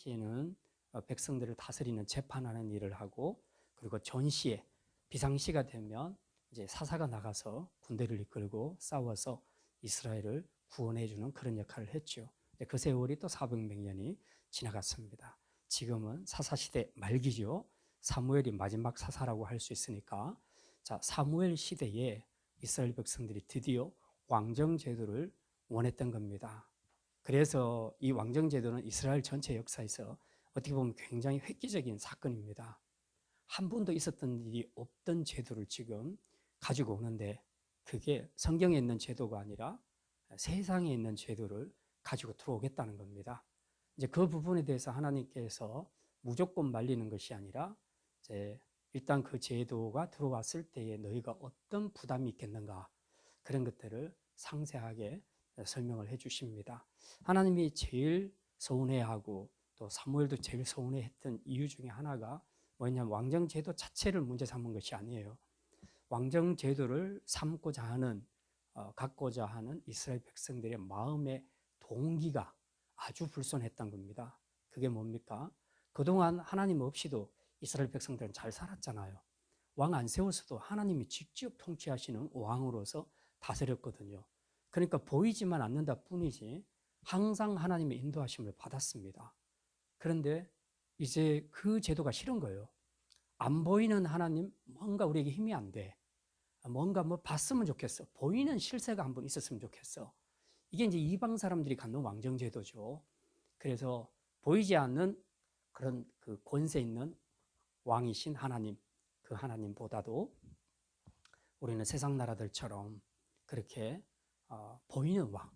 시에는 백성들을 다스리는 재판하는 일을 하고, 그리고 전시에 비상시가 되면 이제 사사가 나가서 군대를 이끌고 싸워서 이스라엘을 구원해 주는 그런 역할을 했죠. 그 세월이 또 400몇 년이 지나갔습니다. 지금은 사사시대 말기죠. 사무엘이 마지막 사사라고 할 수 있으니까, 자, 사무엘 시대에 이스라엘 백성들이 드디어 왕정제도를 원했던 겁니다. 그래서 이 왕정제도는 이스라엘 전체 역사에서 어떻게 보면 굉장히 획기적인 사건입니다. 한 번도 있었던 일이 없던 제도를 지금 가지고 오는데, 그게 성경에 있는 제도가 아니라 세상에 있는 제도를 가지고 들어오겠다는 겁니다. 이제 그 부분에 대해서 하나님께서 무조건 말리는 것이 아니라, 이제 일단 그 제도가 들어왔을 때에 너희가 어떤 부담이 있겠는가, 그런 것들을 상세하게 설명을 해 주십니다. 하나님이 제일 서운해하고 또 사무엘도 제일 서운해했던 이유 중에 하나가 뭐냐면 왕정제도 자체를 문제 삼은 것이 아니에요. 왕정제도를 삼고자 하는, 갖고자 하는 이스라엘 백성들의 마음의 동기가 아주 불손했던 겁니다. 그게 뭡니까? 그동안 하나님 없이도 이스라엘 백성들은 잘 살았잖아요. 왕 안 세웠어도 하나님이 직접 통치하시는 왕으로서 다스렸거든요. 그러니까 보이지만 않는다 뿐이지 항상 하나님의 인도하심을 받았습니다. 그런데 이제 그 제도가 싫은 거예요. 안 보이는 하나님, 뭔가 우리에게 힘이 안 돼. 뭔가 뭐 봤으면 좋겠어. 보이는 실세가 한번 있었으면 좋겠어. 이게 이제 이방 사람들이 갖는 왕정제도죠. 그래서 보이지 않는 그런 그 권세 있는 왕이신 하나님, 그 하나님보다도 우리는 세상 나라들처럼 그렇게 보이는 왕,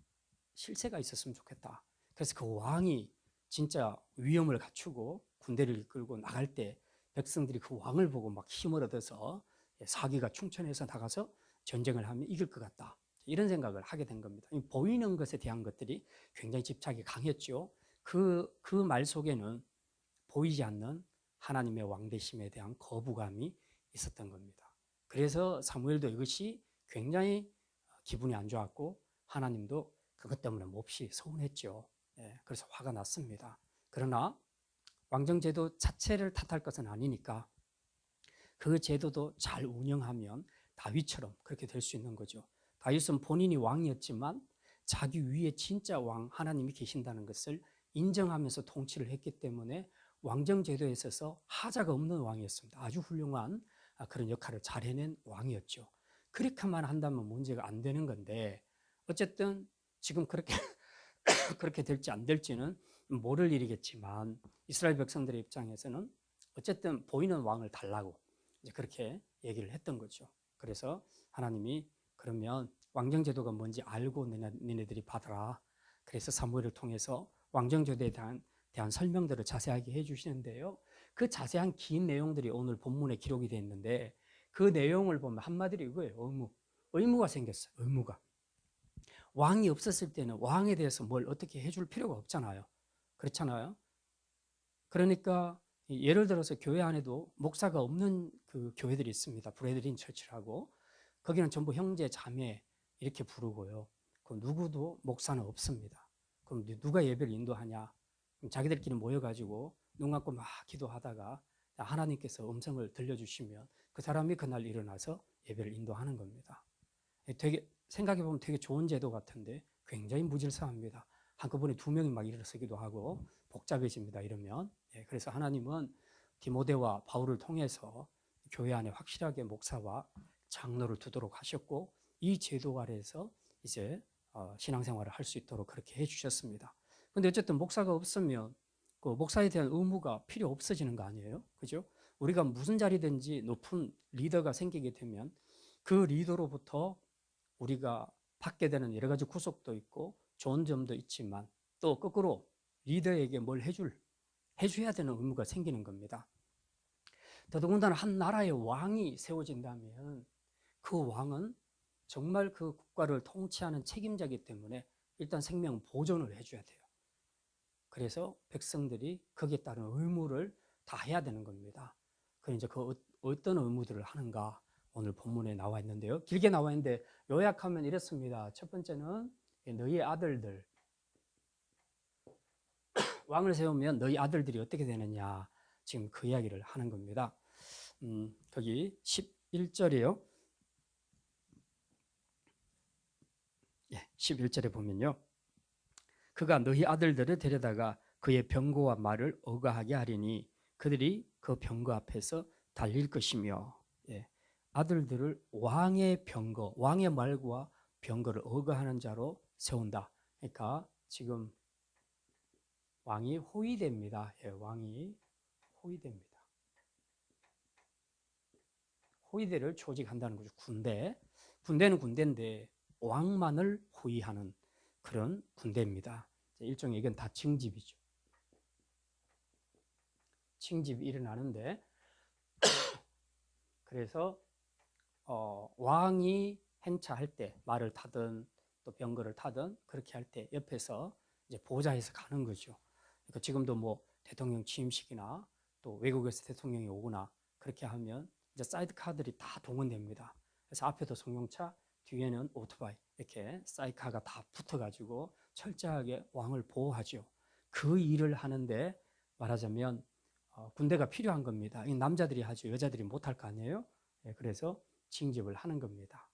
실세가 있었으면 좋겠다. 그래서 그 왕이 진짜 위엄을 갖추고 군대를 이끌고 나갈 때 백성들이 그 왕을 보고 막 힘을 얻어서 사기가 충천해서 나가서 전쟁을 하면 이길 것 같다. 이런 생각을 하게 된 겁니다. 보이는 것에 대한 것들이 굉장히 집착이 강했죠. 그 말 속에는 보이지 않는 하나님의 왕되심에 대한 거부감이 있었던 겁니다. 그래서 사무엘도 이것이 굉장히 기분이 안 좋았고 하나님도 그것 때문에 몹시 서운했죠. 그래서 화가 났습니다. 그러나 왕정제도 자체를 탓할 것은 아니니까 그 제도도 잘 운영하면 다윗처럼 그렇게 될 수 있는 거죠. 다윗은 본인이 왕이었지만 자기 위에 진짜 왕 하나님이 계신다는 것을 인정하면서 통치를 했기 때문에 왕정제도에 있어서 하자가 없는 왕이었습니다. 아주 훌륭한 그런 역할을 잘 해낸 왕이었죠. 그렇게만 한다면 문제가 안 되는 건데, 어쨌든 지금 그렇게 그렇게 될지 안 될지는 모를 일이겠지만 이스라엘 백성들의 입장에서는 어쨌든 보이는 왕을 달라고 이제 그렇게 얘기를 했던 거죠. 그래서 하나님이 그러면 왕정제도가 뭔지 알고 너네들이 받아라. 그래서 사무엘을 통해서 왕정제도에 대한 설명들을 자세하게 해주시는데요. 그 자세한 긴 내용들이 오늘 본문에 기록이 되어 있는데, 그 내용을 보면 한마디로 이거예요. 의무가 생겼어요. 의무가. 왕이 없었을 때는 왕에 대해서 뭘 어떻게 해줄 필요가 없잖아요. 그렇잖아요. 그러니까 예를 들어서 교회 안에도 목사가 없는 그 교회들이 있습니다. 브레드린 처치라고. 거기는 전부 형제, 자매 이렇게 부르고요. 그 누구도 목사는 없습니다. 그럼 누가 예배를 인도하냐? 자기들끼리 모여가지고 눈 감고 막 기도하다가 하나님께서 음성을 들려주시면 그 사람이 그날 일어나서 예배를 인도하는 겁니다. 되게 생각해보면 되게 좋은 제도 같은데 굉장히 무질서합니다. 한꺼번에 2명이 막 일어서기도 하고 복잡해집니다. 이러면. 그래서 하나님은 디모데와 바울을 통해서 교회 안에 확실하게 목사와 장로를 두도록 하셨고, 이 제도 아래에서 이제 신앙생활을 할 수 있도록 그렇게 해주셨습니다. 근데 어쨌든 목사가 없으면 그 목사에 대한 의무가 필요 없어지는 거 아니에요? 그죠? 우리가 무슨 자리든지 높은 리더가 생기게 되면 그 리더로부터 우리가 받게 되는 여러 가지 구속도 있고 좋은 점도 있지만 또 거꾸로 리더에게 뭘 해줘야 되는 의무가 생기는 겁니다. 더더군다나 한 나라의 왕이 세워진다면 그 왕은 정말 그 국가를 통치하는 책임자이기 때문에 일단 생명 보존을 해줘야 돼요. 그래서 백성들이 거기에 따른 의무를 다 해야 되는 겁니다. 그럼 이제 그 어떤 의무들을 하는가 오늘 본문에 나와 있는데요. 길게 나와 있는데 요약하면 이렇습니다. 첫 번째는 너희 아들들 왕을 세우면 너희 아들들이 어떻게 되느냐, 지금 그 이야기를 하는 겁니다. 거기 11절이에요. 11절에 보면요, 그가 너희 아들들을 데려다가 그의 병거와 말을 어거하게 하리니 그들이 그 병거 앞에서 달릴 것이며, 아들들을 왕의 병거, 왕의 말과 병거를 어거하는 자로 세운다. 그러니까 지금 왕이 호위됩니다. 왕이 호위됩니다. 호위대를 조직한다는 거죠. 군대는 군대인데 왕만을 호위하는 그런 군대입니다. 일종의 이건 다 징집이죠. 징집이 일어나는데 그래서 왕이 행차할 때 말을 타든 또 병거를 타든 그렇게 할 때 옆에서 이제 보좌해서 가는 거죠. 그러니까 지금도 뭐 대통령 취임식이나 또 외국에서 대통령이 오거나 그렇게 하면 이제 사이드카들이 다 동원됩니다. 그래서 앞에도 승용차, 뒤에는 오토바이, 이렇게 사이드카가 다 붙어가지고 철저하게 왕을 보호하죠. 그 일을 하는데 말하자면 군대가 필요한 겁니다. 남자들이 하죠. 여자들이 못할 거 아니에요. 그래서 징집을 하는 겁니다.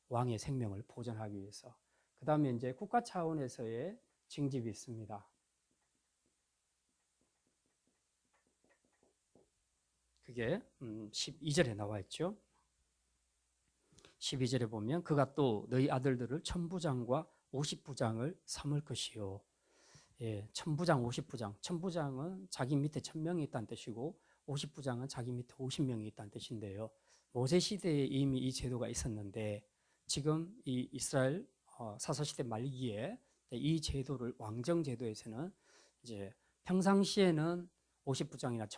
왕의 생명을 보존하기 위해서. 그 다음에 이제 국가 차원에서의 징집이 있습니다. 그게 12절에 나와 있죠. 12절에 보면 그가 또 너희 아들들을 천부장과 50부장을 삼을 것이요. 천부장, 50부장. 천부장은 자기 밑에 1000명이 있다는 뜻이고 50부장은 자기 밑에 50명이 있다는 뜻인데요. 모세 시대에 이미 이 제도가 있었는데 지금 이 이스라엘 사사시대 말기에 이 제도를 왕정 제도에서는 이제 평상시에는 50부장이나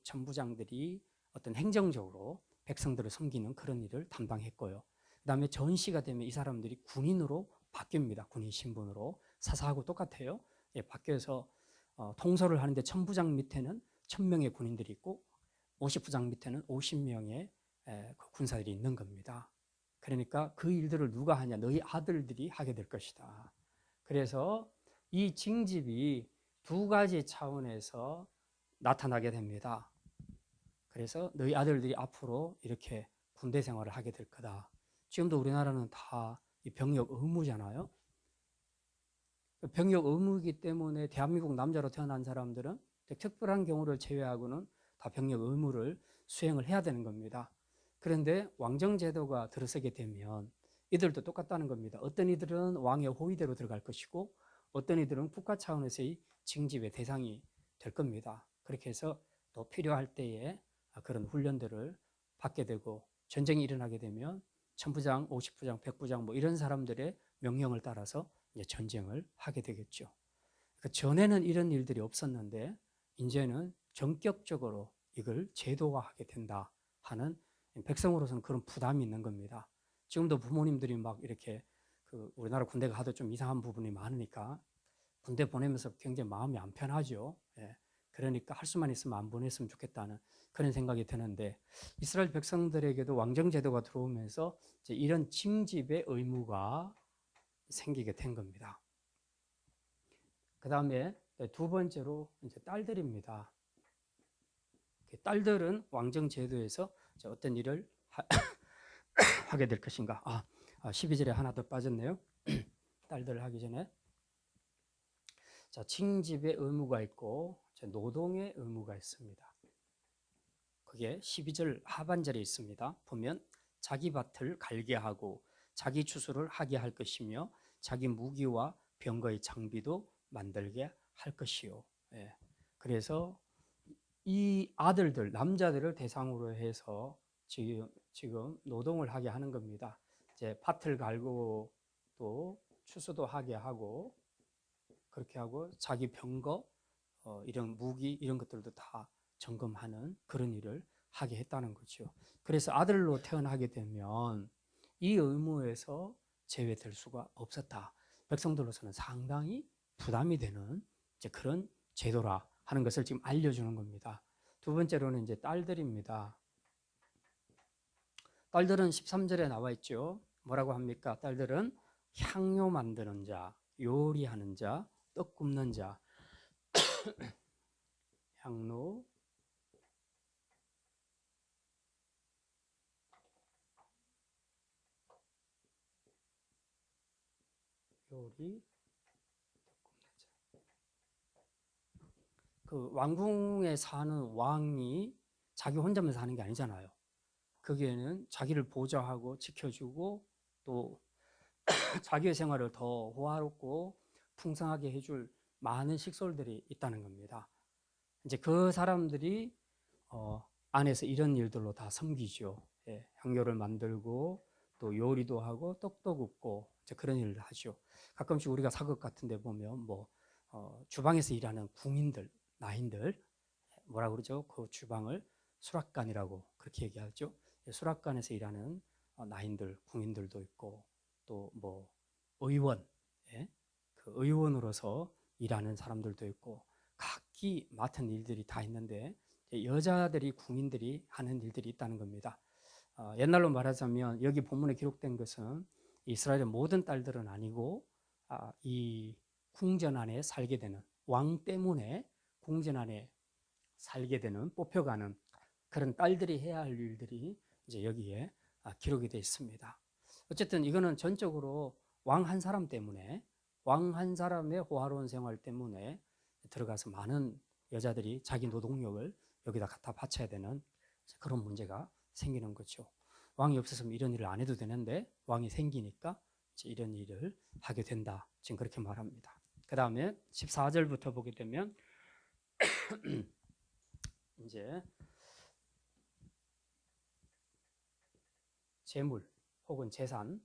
천부장들이 어떤 행정적으로 백성들을 섬기는 그런 일을 담당했고요. 그 다음에 전시가 되면 이 사람들이 군인으로 바뀝니다. 군인 신분으로. 사사하고 똑같아요. 바뀌어서 통솔을 하는데 천부장 밑에는 1000명의 군인들이 있고 50부장 밑에는 50명의 군사들이 있는 겁니다. 그러니까 그 일들을 누가 하냐? 너희 아들들이 하게 될 것이다. 그래서 이 징집이 두 가지 차원에서 나타나게 됩니다. 그래서 너희 아들들이 앞으로 이렇게 군대 생활을 하게 될 거다. 지금도 우리나라는 다 병역 의무잖아요. 병역 의무이기 때문에 대한민국 남자로 태어난 사람들은 특별한 경우를 제외하고는 다 병역 의무를 수행을 해야 되는 겁니다. 그런데 왕정제도가 들어서게 되면 이들도 똑같다는 겁니다. 어떤 이들은 왕의 호위대로 들어갈 것이고 어떤 이들은 국가 차원에서의 징집의 대상이 될 겁니다. 그렇게 해서 또 필요할 때에 그런 훈련들을 받게 되고 전쟁이 일어나게 되면 천부장, 50부장, 100부장 뭐 이런 사람들의 명령을 따라서 이제 전쟁을 하게 되겠죠. 그 전에는 이런 일들이 없었는데 이제는 전격적으로 이걸 제도화하게 된다 하는 백성으로서는 그런 부담이 있는 겁니다. 지금도 부모님들이 막 이렇게 우리나라 군대가 하도 좀 이상한 부분이 많으니까 군대 보내면서 굉장히 마음이 안 편하죠. 그러니까 할 수만 있으면 안 보냈으면 좋겠다는 그런 생각이 드는데 이스라엘 백성들에게도 왕정제도가 들어오면서 이제 이런 징집의 의무가 생기게 된 겁니다. 그 다음에 두 번째로 이제 딸들입니다. 딸들은 왕정제도에서 어떤 일을 하게 될 것인가. 12절에 하나 더 빠졌네요. 딸들을 하기 전에. 자, 징집의 의무가 있고 노동의 의무가 있습니다. 그게 12절 하반절에 있습니다. 보면 자기 밭을 갈게 하고 자기 추수를 하게 할 것이며 자기 무기와 병거의 장비도 만들게 할 것이요. 그래서 이 아들들, 남자들을 대상으로 해서 지금 노동을 하게 하는 겁니다. 이제 밭을 갈고 또 추수도 하게 하고 그렇게 하고 자기 병거, 이런 무기 이런 것들도 다 점검하는 그런 일을 하게 했다는 거죠. 그래서 아들로 태어나게 되면 이 의무에서 제외될 수가 없었다. 백성들로서는 상당히 부담이 되는 이제 그런 제도라 하는 것을 지금 알려주는 겁니다. 두 번째로는 이제 딸들입니다. 딸들은 13절에 나와 있죠. 뭐라고 합니까? 딸들은 향료 만드는 자, 요리하는 자, 떡 굽는 자, 향로, 요리, 그 왕궁에 사는 왕이 자기 혼자만 사는 게 아니잖아요. 거기에는 자기를 보좌하고 지켜주고 또 자기의 생활을 더 호화롭고 풍성하게 해줄 많은 식솔들이 있다는 겁니다. 이제 그 사람들이 안에서 이런 일들로 다 섬기죠. 예, 향료를 만들고 또 요리도 하고 떡도 굽고 이제 그런 일을 하죠. 가끔씩 우리가 사극 같은 데 보면 뭐 주방에서 일하는 궁인들, 나인들 뭐라 그러죠? 그 주방을 수락관이라고 그렇게 얘기하죠. 예, 수락관에서 일하는 나인들, 궁인들도 있고 또 뭐 의원, 예? 그 의원으로서 일하는 사람들도 있고 각기 맡은 일들이 다 있는데 여자들이 궁인들이 하는 일들이 있다는 겁니다. 옛날로 말하자면 여기 본문에 기록된 것은 이스라엘의 모든 딸들은 아니고 이 궁전 안에 살게 되는 왕 때문에 궁전 안에 살게 되는 뽑혀가는 그런 딸들이 해야 할 일들이 이제 여기에 기록이 되어 있습니다. 어쨌든 이거는 전적으로 왕 한 사람 때문에 왕 한 사람의 호화로운 생활 때문에 들어가서 많은 여자들이 자기 노동력을 여기다 갖다 바쳐야 되는 그런 문제가 생기는 거죠. 왕이 없었으면 이런 일을 안 해도 되는데 왕이 생기니까 이제 이런 일을 하게 된다. 지금 그렇게 말합니다. 그 다음에 14절부터 보게 되면 이제 재물 혹은 재산에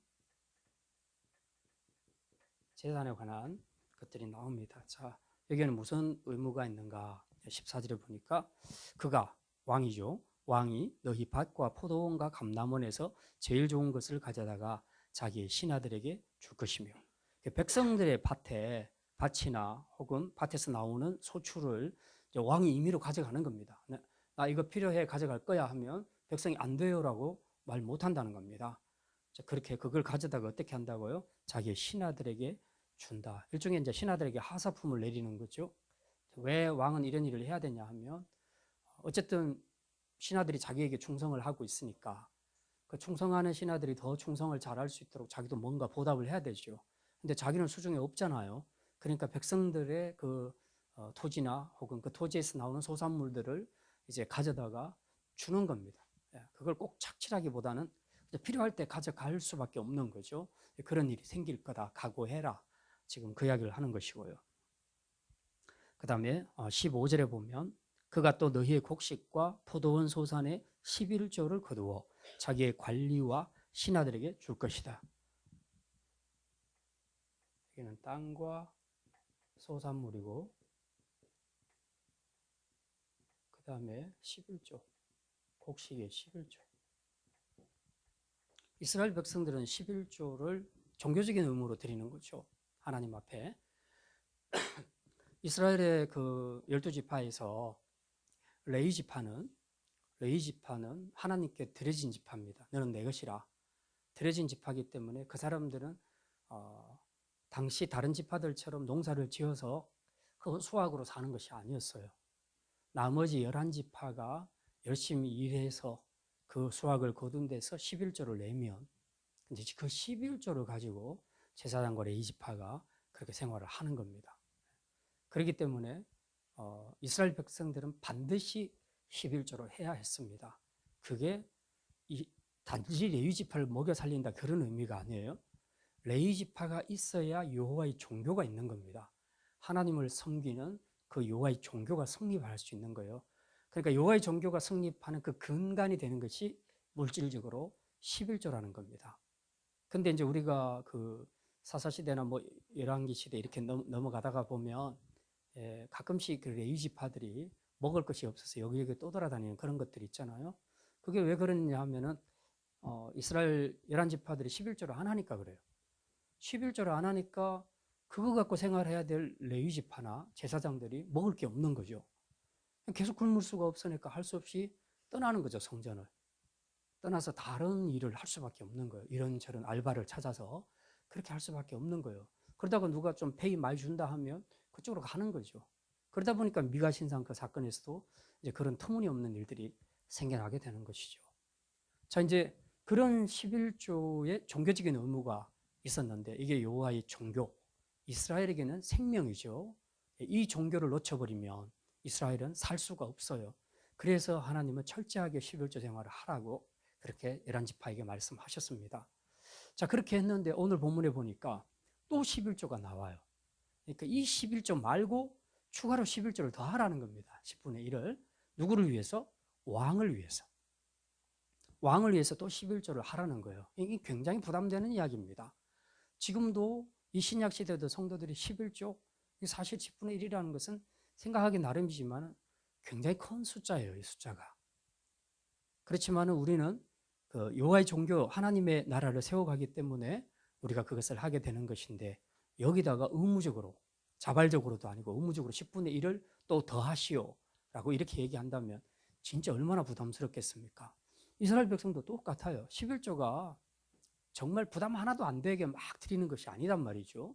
관한 것들이 나옵니다. 자, 여기에는 무슨 의무가 있는가? 14절에 보니까 그가 왕이죠. 왕이 너희 밭과 포도원과 감람원에서 제일 좋은 것을 가져다가 자기의 신하들에게 줄 것이며 백성들의 밭이나 혹은 밭에서 나오는 소출을 왕이 임의로 가져가는 겁니다. 나 이거 필요해 가져갈 거야 하면 백성이 안 돼요라고 말 못한다는 겁니다. 그렇게 그걸 가져다가 어떻게 한다고요? 자기의 신하들에게 준다. 일종의 이제 신하들에게 하사품을 내리는 거죠. 왜 왕은 이런 일을 해야 되냐 하면 어쨌든 신하들이 자기에게 충성을 하고 있으니까 그 충성하는 신하들이 더 충성을 잘할 수 있도록 자기도 뭔가 보답을 해야 되죠. 근데 자기는 수중에 없잖아요. 그러니까 백성들의 그 토지나 혹은 그 토지에서 나오는 소산물들을 이제 가져다가 주는 겁니다. 그걸 꼭 착취하기보다는 필요할 때 가져갈 수밖에 없는 거죠. 그런 일이 생길 거다. 각오해라. 지금 그 이야기를 하는 것이고요. 그 다음에 15절에 보면 그가 또 너희의 곡식과 포도원 소산의 11조를 거두어 자기의 관리와 신하들에게 줄 것이다. 여기는 땅과 소산물이고 그 다음에 11조, 곡식의 11조. 이스라엘 백성들은 11조를 종교적인 의무로 드리는 거죠. 하나님 앞에. 이스라엘의 그 12지파에서 레위 지파는 하나님께 드려진 지파입니다. 너는 내 것이라. 드려진 지파이기 때문에 그 사람들은 당시 다른 지파들처럼 농사를 지어서 그 수확으로 사는 것이 아니었어요. 나머지 11지파가 열심히 일해서 그 수확을 거둔 데서 11조를 내면 이제 그 11조를 가지고 제사장과 레위지파가 그렇게 생활을 하는 겁니다. 그렇기 때문에 이스라엘 백성들은 반드시 11조를 해야 했습니다. 그게 단지 레위지파를 먹여 살린다 그런 의미가 아니에요. 레위지파가 있어야 여호와의 종교가 있는 겁니다. 하나님을 섬기는 그 여호와의 종교가 성립할 수 있는 거예요. 그러니까 여호와의 종교가 성립하는 그 근간이 되는 것이 물질적으로 11조라는 겁니다. 근데 이제 우리가 그 사사시대나 뭐 열왕기 시대 이렇게 넘어가다가 보면 가끔씩 그 레위지파들이 먹을 것이 없어서 여기저기 떠돌아다니는 그런 것들이 있잖아요. 그게 왜 그러냐 하면은 이스라엘 11지파들이 11조를 안 하니까 그래요. 11조를 안 하니까 그거 갖고 생활해야 될 레위지파나 제사장들이 먹을 게 없는 거죠. 계속 굶을 수가 없으니까 할 수 없이 떠나는 거죠, 성전을. 떠나서 다른 일을 할 수밖에 없는 거예요. 이런저런 알바를 찾아서 그렇게 할 수밖에 없는 거예요. 그러다가 누가 좀 페이 많이 준다 하면 그쪽으로 가는 거죠. 그러다 보니까 미가 신상 그 사건에서도 이제 그런 터무니없는 일들이 생겨나게 되는 것이죠. 자, 이제 그런 11조의 종교적인 의무가 있었는데 이게 여호와의 종교, 이스라엘에게는 생명이죠. 이 종교를 놓쳐버리면 이스라엘은 살 수가 없어요. 그래서 하나님은 철저하게 11조 생활을 하라고 그렇게 열한 지파에게 말씀하셨습니다. 자, 그렇게 했는데 오늘 본문에 보니까 또 11조가 나와요. 그러니까 이 11조 말고 추가로 11조를 더 하라는 겁니다. 10분의 1을. 누구를 위해서? 왕을 위해서. 왕을 위해서 또 11조를 하라는 거예요. 이게 굉장히 부담되는 이야기입니다. 지금도 이 신약 시대도 성도들이 11조, 사실 10분의 1이라는 것은 생각하기 나름이지만 굉장히 큰 숫자예요, 이 숫자가. 그렇지만 우리는 그 여호와의 종교, 하나님의 나라를 세워가기 때문에 우리가 그것을 하게 되는 것인데 여기다가 의무적으로, 자발적으로도 아니고 의무적으로 10분의 1을 또 더 하시오 라고 이렇게 얘기한다면 진짜 얼마나 부담스럽겠습니까? 이스라엘 백성도 똑같아요. 11조가 정말 부담 하나도 안 되게 막 드리는 것이 아니란 말이죠.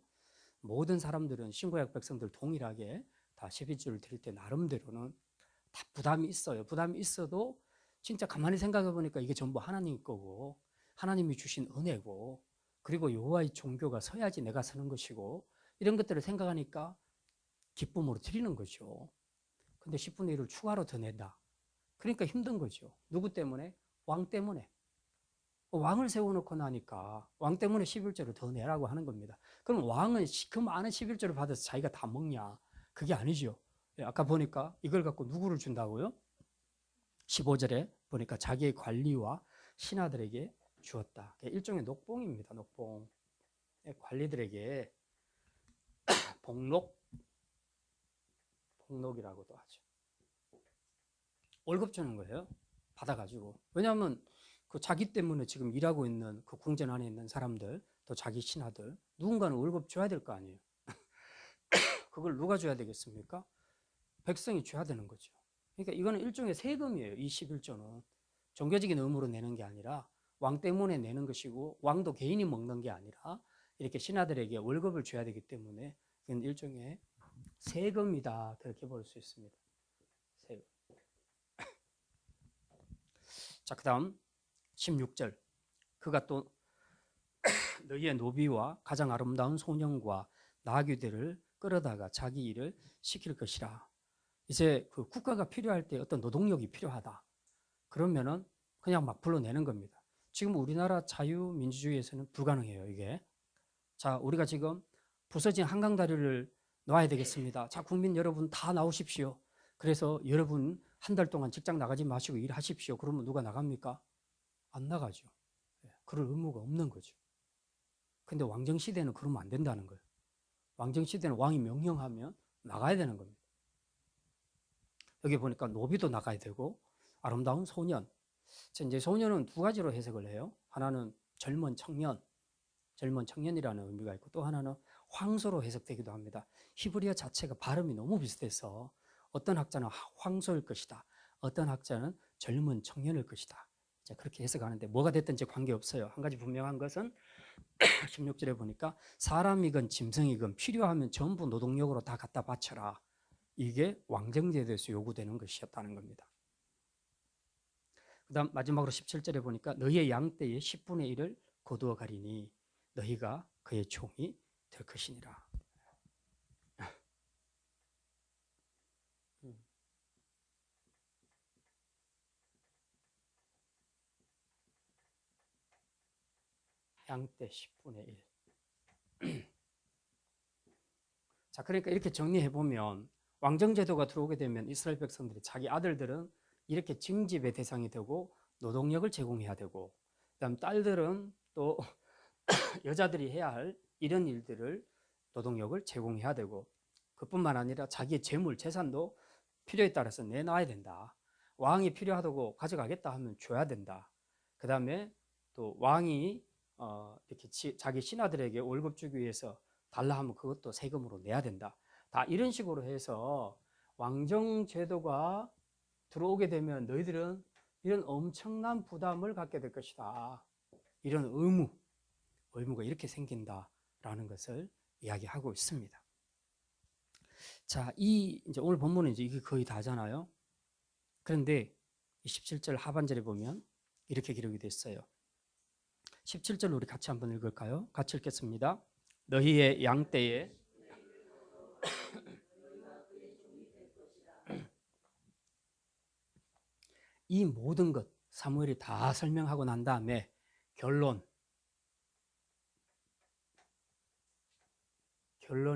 모든 사람들은 신구약 백성들 동일하게 다 11조를 드릴 때 나름대로는 다 부담이 있어요. 부담이 있어도 진짜 가만히 생각해 보니까 이게 전부 하나님 거고 하나님이 주신 은혜고 그리고 여호와의 종교가 서야지 내가 서는 것이고 이런 것들을 생각하니까 기쁨으로 드리는 거죠. 근데 10분의 1을 추가로 더 낸다. 그러니까 힘든 거죠. 누구 때문에? 왕 때문에. 왕을 세워놓고 나니까 왕 때문에 11조를 더 내라고 하는 겁니다. 그럼 왕은 그 많은 11조를 받아서 자기가 다 먹냐? 그게 아니죠. 아까 보니까 이걸 갖고 누구를 준다고요? 15절에 보니까 자기의 관리와 신하들에게 주었다. 일종의 녹봉입니다. 녹봉. 관리들에게 복록이라고도 하죠. 월급 주는 거예요. 받아가지고. 왜냐하면 그 자기 때문에 지금 일하고 있는 그 궁전 안에 있는 사람들, 또 자기 신하들, 누군가는 월급 줘야 될 거 아니에요. 그걸 누가 줘야 되겠습니까? 백성이 줘야 되는 거죠. 그러니까 이거는 일종의 세금이에요. 이 11조는. 종교적인 의무로 내는 게 아니라 왕 때문에 내는 것이고 왕도 개인이 먹는 게 아니라 이렇게 신하들에게 월급을 줘야 되기 때문에 이건 일종의 세금이다. 그렇게 볼 수 있습니다. 세금. 자, 그 다음 16절. 그가 또 너희의 노비와 가장 아름다운 소년과 나귀들을 끌어다가 자기 일을 시킬 것이라. 이제 그 국가가 필요할 때 어떤 노동력이 필요하다. 그러면은 그냥 막 불러내는 겁니다. 지금 우리나라 자유민주주의에서는 불가능해요, 이게. 자, 우리가 지금 부서진 한강다리를 놔야 되겠습니다. 자, 국민 여러분 다 나오십시오. 그래서 여러분 한 달 동안 직장 나가지 마시고 일하십시오. 그러면 누가 나갑니까? 안 나가죠. 그럴 의무가 없는 거죠. 근데 왕정시대는 그러면 안 된다는 거예요. 왕정시대는 왕이 명령하면 나가야 되는 겁니다. 여기 보니까 노비도 나가야 되고 아름다운 소년. 이제 소년은 두 가지로 해석을 해요. 하나는 젊은 청년이라는 의미가 있고 또 하나는 황소로 해석되기도 합니다. 히브리어 자체가 발음이 너무 비슷해서 어떤 학자는 황소일 것이다. 어떤 학자는 젊은 청년일 것이다. 그렇게 해석하는데 뭐가 됐든지 관계없어요. 한 가지 분명한 것은 16절에 보니까 사람이건 짐승이건 필요하면 전부 노동력으로 다 갖다 바쳐라. 이게 왕정제도에서 요구되는 것이었다는 겁니다. 그 다음 마지막으로 17절에 보니까 너희의 양떼의 10분의 1을 거두어 가리니 너희가 그의 종이 될 것이니라. 양떼 10분의 1. 자, 그러니까 이렇게 정리해보면 왕정제도가 들어오게 되면 이스라엘 백성들이 자기 아들들은 이렇게 징집의 대상이 되고 노동력을 제공해야 되고 그다음 딸들은 또 여자들이 해야 할 이런 일들을 노동력을 제공해야 되고 그뿐만 아니라 자기의 재물, 재산도 필요에 따라서 내놔야 된다. 왕이 필요하다고 가져가겠다 하면 줘야 된다. 그 다음에 또 왕이 이렇게 자기 신하들에게 월급 주기 위해서 달라 하면 그것도 세금으로 내야 된다. 다 이런 식으로 해서 왕정제도가 들어오게 되면 너희들은 이런 엄청난 부담을 갖게 될 것이다. 이런 의무가 이렇게 생긴다라는 것을 이야기하고 있습니다. 자, 이제 오늘 본문은 이제 이게 거의 다잖아요. 그런데 17절 하반절에 보면 이렇게 기록이 됐어요. 17절 우리 같이 한번 읽을까요? 같이 읽겠습니다. 너희의 양떼에 이 모든 것 사무엘이 다 설명하고 난 다음에 결론이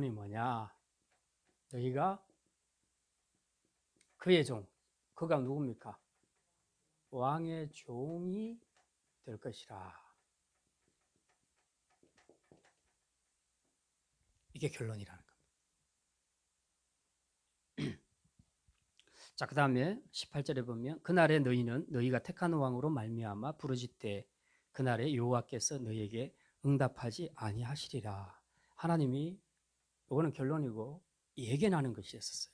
뭐냐? 너희가 그의 종, 그가 누굽니까? 왕의 종이 될 것이라. 이게 결론이라는 겁니다. 자, 그 다음에 18절에 보면 그날에 너희는 너희가 택한 왕으로 말미암아 부르짖되 그날에 여호와께서 너희에게 응답하지 아니하시리라. 하나님이, 이거는 결론이고 예견하는 것이었어요.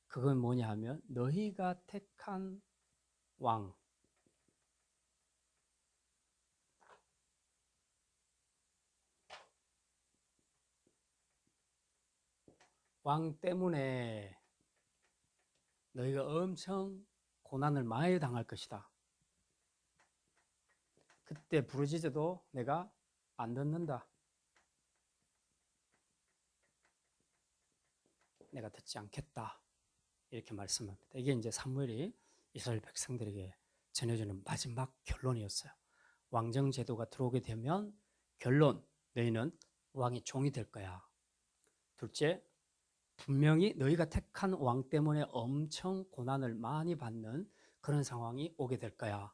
그건 뭐냐 하면 너희가 택한 왕, 왕 때문에 너희가 엄청 고난을 많이 당할 것이다. 그때 부르짖어도 내가 안 듣는다. 내가 듣지 않겠다. 이렇게 말씀합니다. 이게 이제 사무엘이 이스라엘 백성들에게 전해주는 마지막 결론이었어요. 왕정 제도가 들어오게 되면 결론, 너희는 왕의 종이 될 거야. 둘째, 분명히 너희가 택한 왕 때문에 엄청 고난을 많이 받는 그런 상황이 오게 될 거야.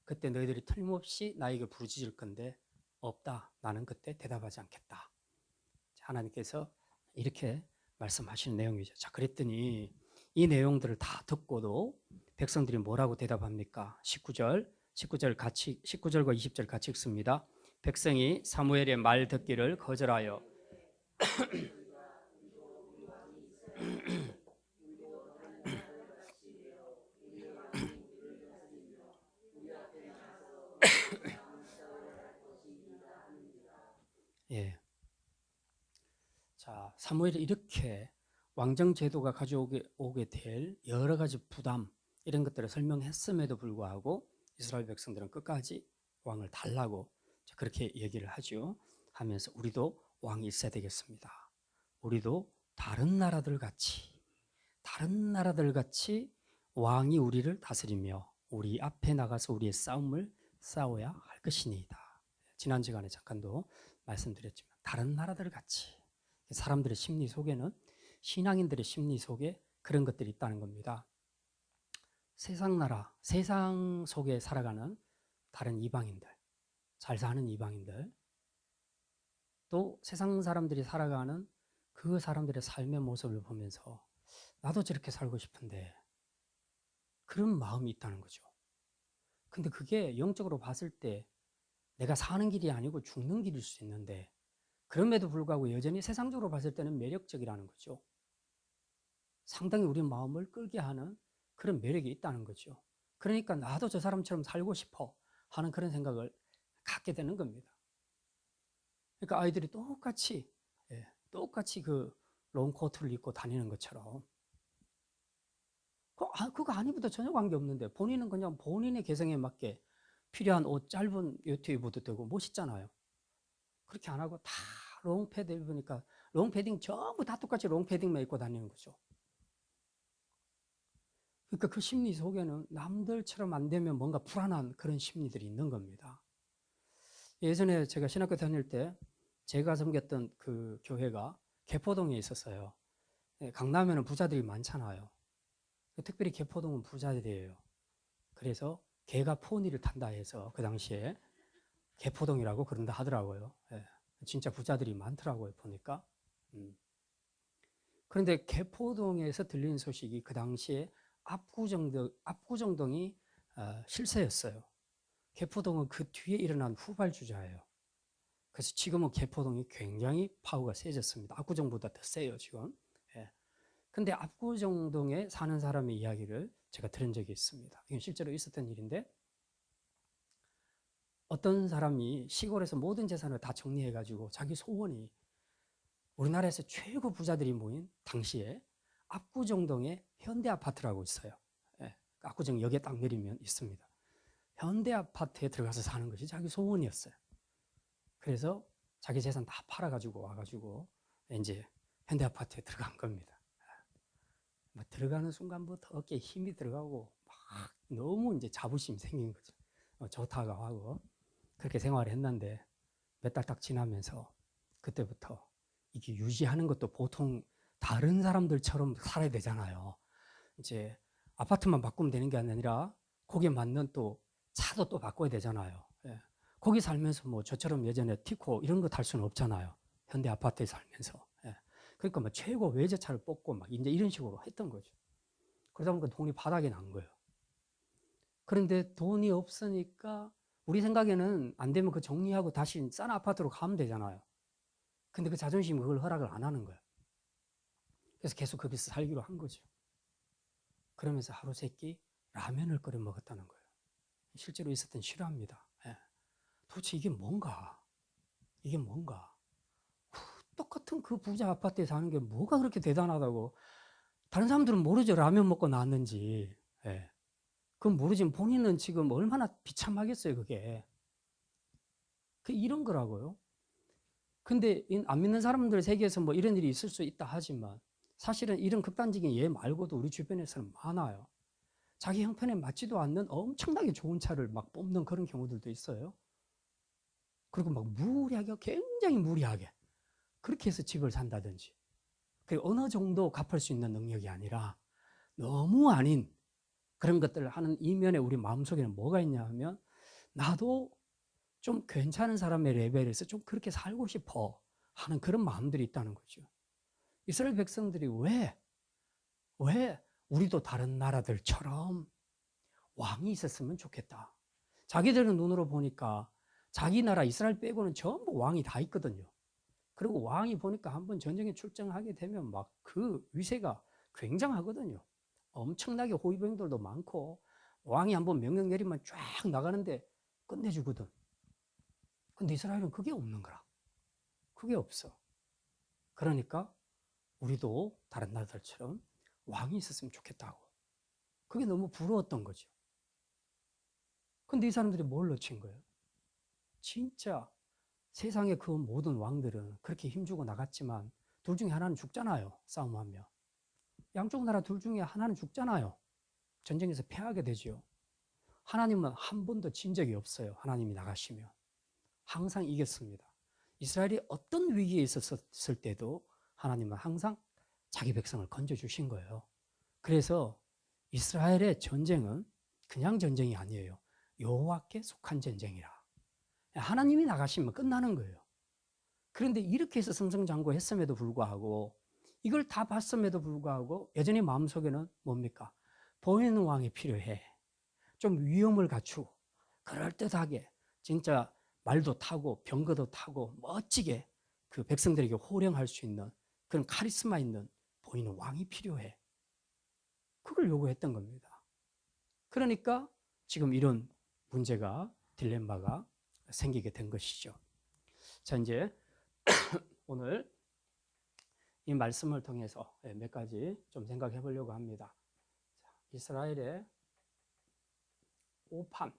그때 너희들이 틀림없이 나에게 부르짖을 건데 없다. 나는 그때 대답하지 않겠다. 하나님께서 이렇게 말씀하시는 내용이죠. 자, 그랬더니 이 내용들을 다 듣고도 백성들이 뭐라고 대답합니까? 19절과 20절 같이 읽습니다. 백성이 사무엘의 말 듣기를 거절하여 예. 자, 사무엘이 이렇게 왕정 제도가 가져오게 될 여러 가지 부담 이런 것들을 설명했음에도 불구하고 이스라엘 백성들은 끝까지 왕을 달라고 그렇게 얘기를 하죠. 하면서 우리도 왕이 있어야 되겠습니다. 우리도 다른 나라들 같이 왕이 우리를 다스리며 우리 앞에 나가서 우리의 싸움을 싸워야 할 것이니이다. 지난 시간에 잠깐도 말씀드렸지만 다른 나라들 같이 사람들의 심리 속에는 신앙인들의 심리 속에 그런 것들이 있다는 겁니다. 세상 나라, 세상 속에 살아가는 다른 이방인들, 잘 사는 이방인들, 또 세상 사람들이 살아가는 그 사람들의 삶의 모습을 보면서 나도 저렇게 살고 싶은데 그런 마음이 있다는 거죠. 근데 그게 영적으로 봤을 때 내가 사는 길이 아니고 죽는 길일 수 있는데 그럼에도 불구하고 여전히 세상적으로 봤을 때는 매력적이라는 거죠. 상당히 우리 마음을 끌게 하는 그런 매력이 있다는 거죠. 그러니까 나도 저 사람처럼 살고 싶어 하는 그런 생각을 갖게 되는 겁니다. 그러니까 아이들이 똑같이 그 롱코트를 입고 다니는 것처럼 그거 아니보다 전혀 관계없는데 본인은 그냥 본인의 개성에 맞게 필요한 옷 짧은 요트 입어도 되고 멋있잖아요. 그렇게 안 하고 다 롱패드 입으니까 롱패딩 전부 다 똑같이 롱패딩만 입고 다니는 거죠. 그러니까 그 심리 속에는 남들처럼 안 되면 뭔가 불안한 그런 심리들이 있는 겁니다. 예전에 제가 신학교 다닐 때 제가 섬겼던 그 교회가 개포동에 있었어요. 강남에는 부자들이 많잖아요. 특별히 개포동은 부자들이에요. 그래서 개가 포니를 탄다 해서 그 당시에 개포동이라고 그런다 하더라고요. 진짜 부자들이 많더라고요, 보니까. 그런데 개포동에서 들리는 소식이 그 당시에 압구정동이 실세였어요. 개포동은 그 뒤에 일어난 후발주자예요. 그래서 지금은 개포동이 굉장히 파워가 세졌습니다. 압구정보다 더 세요, 지금. 근데 압구정동에 사는 사람의 이야기를 제가 들은 적이 있습니다. 이건 실제로 있었던 일인데 어떤 사람이 시골에서 모든 재산을 다 정리해가지고 자기 소원이 우리나라에서 최고 부자들이 모인 당시에 압구정동에 현대아파트라고 있어요. 예, 압구정 역에 딱 내리면 있습니다. 현대아파트에 들어가서 사는 것이 자기 소원이었어요. 그래서 자기 재산 다 팔아가지고 와가지고 이제 현대아파트에 들어간 겁니다. 막 들어가는 순간부터 어깨에 힘이 들어가고 막 너무 이제 자부심이 생긴 거죠. 좋다고 하고 그렇게 생활을 했는데 몇 달 딱 지나면서 그때부터 이게 유지하는 것도 보통 다른 사람들처럼 살아야 되잖아요. 이제 아파트만 바꾸면 되는 게 아니라 거기에 맞는 또 차도 또 바꿔야 되잖아요. 예. 거기 살면서 뭐 저처럼 예전에 티코 이런 거 탈 수는 없잖아요. 현대 아파트에 살면서. 예. 그러니까 뭐 최고 외제차를 뽑고 막 이제 이런 식으로 했던 거죠. 그러다 보니까 돈이 바닥이 난 거예요. 그런데 돈이 없으니까 우리 생각에는 안 되면 그 정리하고 다시 싼 아파트로 가면 되잖아요. 근데 그 자존심이 그걸 허락을 안 하는 거예요. 그래서 계속 거기서 살기로 한 거죠. 그러면서 하루 세끼 라면을 끓여 먹었다는 거예요. 실제로 있었던 실화입니다. 예. 도대체 이게 뭔가? 이게 뭔가? 똑같은 그 부자 아파트에 사는 게 뭐가 그렇게 대단하다고. 다른 사람들은 모르죠. 라면 먹고 나왔는지. 예. 그건 모르지만 본인은 지금 얼마나 비참하겠어요, 그게. 그 이런 거라고요. 근데 안 믿는 사람들 세계에서 뭐 이런 일이 있을 수 있다 하지만 사실은 이런 극단적인 예 말고도 우리 주변에서는 많아요. 자기 형편에 맞지도 않는 엄청나게 좋은 차를 막 뽑는 그런 경우들도 있어요. 그리고 막 무리하게, 굉장히 무리하게 그렇게 해서 집을 산다든지. 어느 정도 갚을 수 있는 능력이 아니라 너무 아닌 그런 것들을 하는 이면에 우리 마음속에는 뭐가 있냐 하면 나도 좀 괜찮은 사람의 레벨에서 좀 그렇게 살고 싶어 하는 그런 마음들이 있다는 거죠. 이스라엘 백성들이 왜 우리도 다른 나라들처럼 왕이 있었으면 좋겠다. 자기들은 눈으로 보니까 자기 나라 이스라엘 빼고는 전부 왕이 다 있거든요. 그리고 왕이 보니까 한번 전쟁에 출정하게 되면 막 그 위세가 굉장하거든요. 엄청나게 호위병들도 많고 왕이 한번 명령 내리면 쫙 나가는데 끝내주거든. 근데 이스라엘은 그게 없는 거라. 그게 없어. 그러니까 우리도 다른 나라들처럼 왕이 있었으면 좋겠다고. 그게 너무 부러웠던 거죠. 근데 이 사람들이 뭘 놓친 거예요? 진짜 세상의 그 모든 왕들은 그렇게 힘주고 나갔지만 둘 중에 하나는 죽잖아요. 싸움하면. 양쪽 나라 둘 중에 하나는 죽잖아요. 전쟁에서 패하게 되죠. 하나님은 한 번도 진 적이 없어요. 하나님이 나가시면. 항상 이겼습니다. 이스라엘이 어떤 위기에 있었을 때도 하나님은 항상 자기 백성을 건져주신 거예요. 그래서 이스라엘의 전쟁은 그냥 전쟁이 아니에요. 여호와께 속한 전쟁이라. 하나님이 나가시면 끝나는 거예요. 그런데 이렇게 해서 승승장구했음에도 불구하고 이걸 다 봤음에도 불구하고 여전히 마음속에는 뭡니까? 보이는 왕이 필요해. 좀 위엄을 갖추고 그럴듯하게 진짜 말도 타고 병거도 타고 멋지게 그 백성들에게 호령할 수 있는 그런 카리스마 있는 보이는 왕이 필요해. 그걸 요구했던 겁니다. 그러니까 지금 이런 문제가 딜레마가 생기게 된 것이죠. 자, 이제 오늘 이 말씀을 통해서 몇 가지 좀 생각해 보려고 합니다. 이스라엘의 오판.